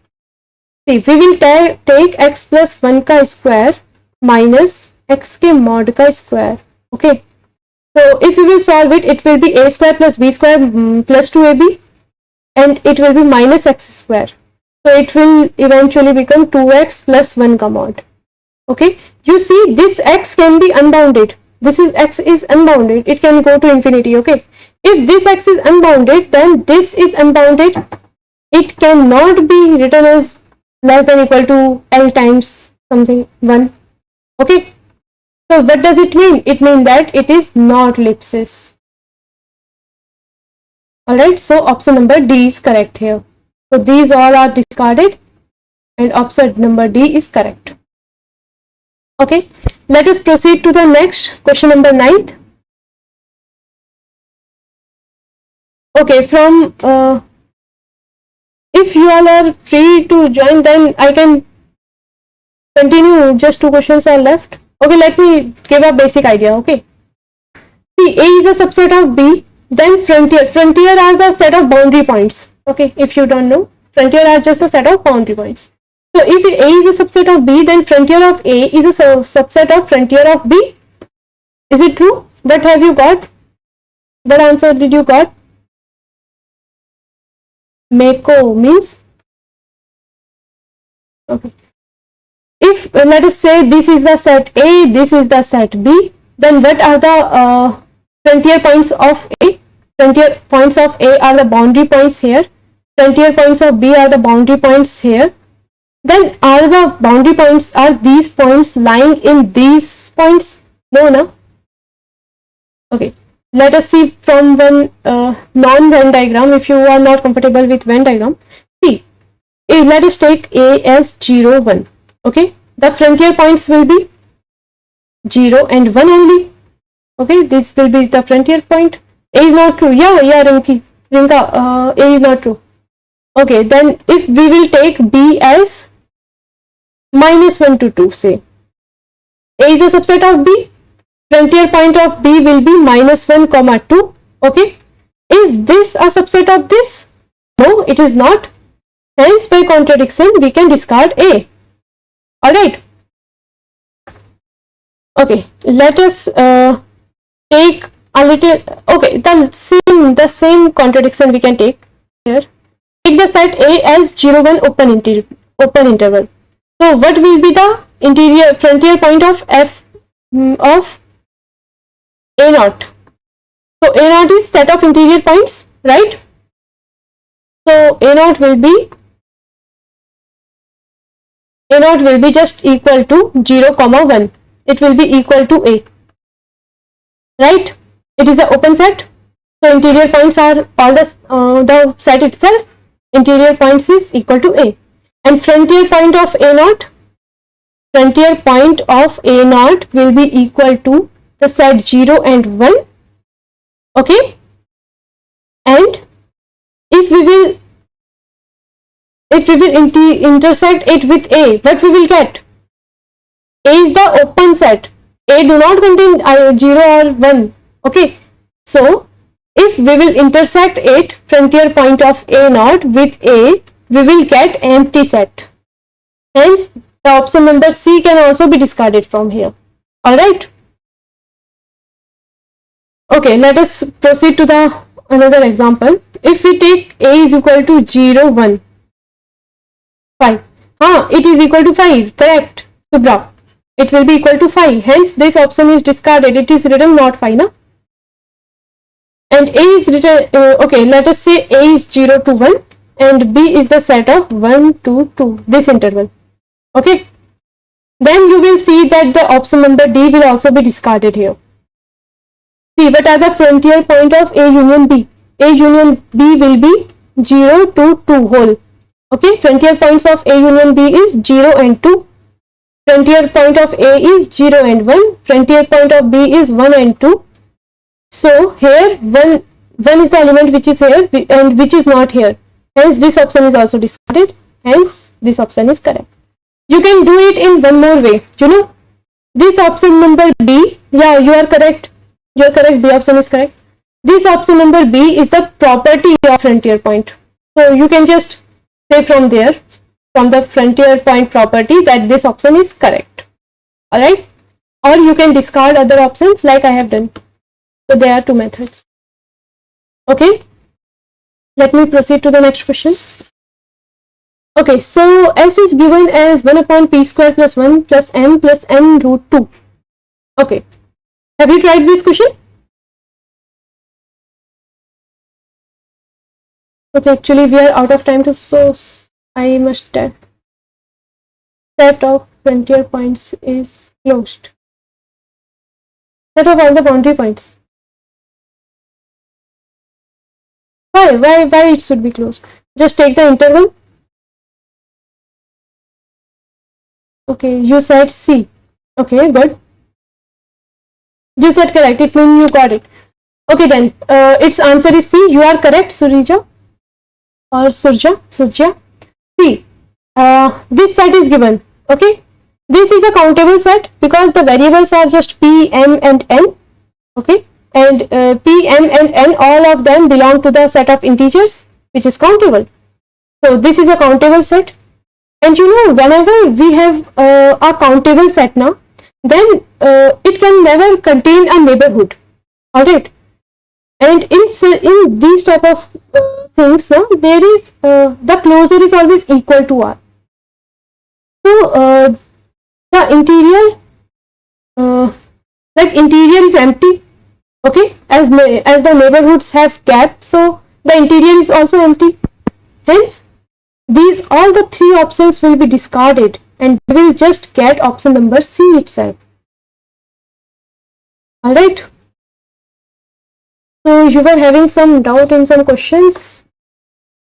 See, we will take x plus 1 ka square minus x ke mod ka square. Okay, so if we will solve it, it will be a square plus b square plus 2ab, and it will be minus x square. So it will eventually become 2x plus 1 ka mod. Okay, you see, this x can be unbounded. this is x is unbounded, it can go to infinity. Okay, if this x is unbounded, then this is unbounded. It cannot be written as less than equal to L times something 1. Okay, so what does it mean? It means that it is not ellipsis. Alright, so option number D is correct here. So these all are discarded and option number D is correct. Okay, let us proceed to the next question, number 9th. Okay, from if you all are free to join, then I can continue. Just 2 questions are left. Okay, let me give a basic idea. Okay, see, A is a subset of B, then frontier are the set of boundary points. Okay, if you don't know, frontier are just a set of boundary points. So if A is a subset of B, then frontier of A is a subset of frontier of B. Is it true? What have you got? What answer did you got? Mako means, okay, if let us say this is the set A, this is the set B, then what are the frontier points of A? Frontier points of A are the boundary points here. Frontier points of B are the boundary points here. Then are the boundary points, are these points lying in these points? No, no. Okay, let us see from one non-Venn diagram. If you are not comfortable with Venn diagram, see, let us take A as 0, 1. Okay, the frontier points will be 0 and 1 only. Okay, this will be the frontier point. A is not true. Yeah, Rinka, A is not true. Okay, then if we will take B as -1 to 2, say A is a subset of B, frontier point of B will be -1, 2. Okay, is this a subset of this? No, it is not. Hence, by contradiction, we can discard A. Alright. Okay, let us take a little, okay, the same contradiction we can take here. Take the set A as 0, 1 open interval. So what will be the interior frontier point of F of A0? So A0 is set of interior points, right? So A0 will be just equal to 0, 1. It will be equal to A, right? It is an open set. So interior points are all the set itself. Interior points is equal to A. And frontier point of A0, will be equal to the set 0 and 1. Okay, and if we will intersect it with A, what we will get? A is the open set. A do not contain 0 or 1. Okay, so if we will intersect it, frontier point of A0 with A, we will get empty set. Hence, the option number C can also be discarded from here. Alright. Okay, let us proceed to the another example. If we take A is equal to 0, 1, 5. It is equal to 5. Correct, Subra. It will be equal to 5. Hence, this option is discarded. It is written not 5, na? And A is written, okay, let us say A is 0 to 1 and B is the set of 1 to 2, this interval. Okay, then you will see that the option number D will also be discarded here. See, what are the frontier point of A union B? A union B will be 0 to 2 whole. Okay, frontier points of A union B is 0 and 2. Frontier point of A is 0 and 1. Frontier point of B is 1 and 2. So here 1 is the element which is here and which is not here. Hence this option is also discarded. Hence this option is correct. You can do it in one more way. You know, this option number B, yeah, you are correct. You are correct. B option is correct. This option number B is the property of frontier point. So you can just say from there, from the frontier point property, that this option is correct. Alright. Or you can discard other options like I have done. So there are two methods. Okay. Let me proceed to the next question. Okay, so S is given as 1 upon p square plus 1 plus m plus n root 2. Okay. Have you tried this question? Okay, actually we are out of time to source. I must set of frontier points is closed. Set of all the boundary points. Why it should be closed? Just take the interval. Okay, you said C. Okay, good. You said correct. It means you got it. Okay then, its answer is C. You are correct, Surija or Surja. See, this set is given. Okay, this is a countable set because the variables are just P, M, and N. Okay, and P, M, and N, all of them belong to the set of integers, which is countable. So this is a countable set. And you know, whenever we have a countable set now, then it can never contain a neighborhood. Alright. And in these type of things, now there is the closure is always equal to R. So the interior, like interior is empty. Okay, as the neighborhoods have gap, so the interior is also empty. Hence, these all the three options will be discarded, and we will just get option number C itself. All right. So you were having some doubt in some questions.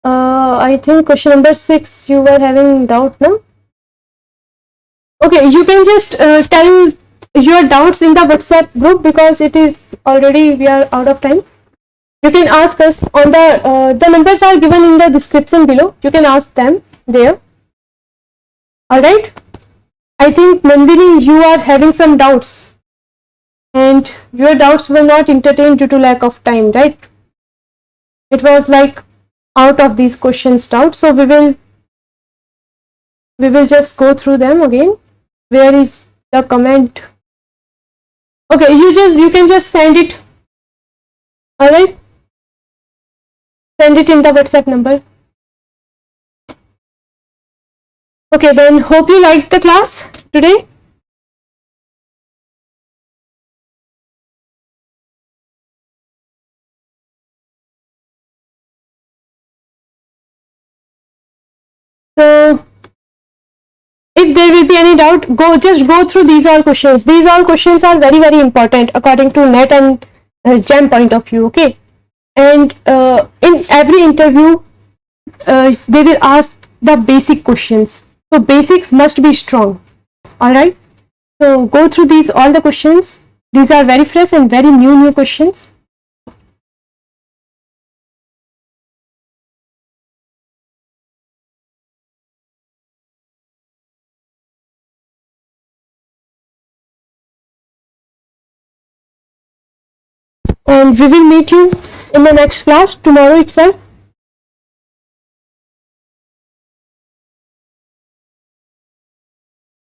I think question number 6 you were having doubt now. Okay, you can just tell your doubts in the WhatsApp group because it is already we are out of time. You can ask us on the numbers are given in the description below. You can ask them there. All right. I think Nandini, you are having some doubts, and your doubts were not entertained due to lack of time, right? It was like out of these questions doubt. So we will just go through them again. Where is the comment? Okay, you can just send it. All right. Send it in the WhatsApp number. Okay, then hope you liked the class today. So if there will be any doubt, just go through these all questions. These all questions are very, very important according to NET and JAM point of view. Okay, and in every interview, they will ask the basic questions. So basics must be strong. All right. So go through these all the questions. These are very fresh and very new questions. And we will meet you in the next class tomorrow itself.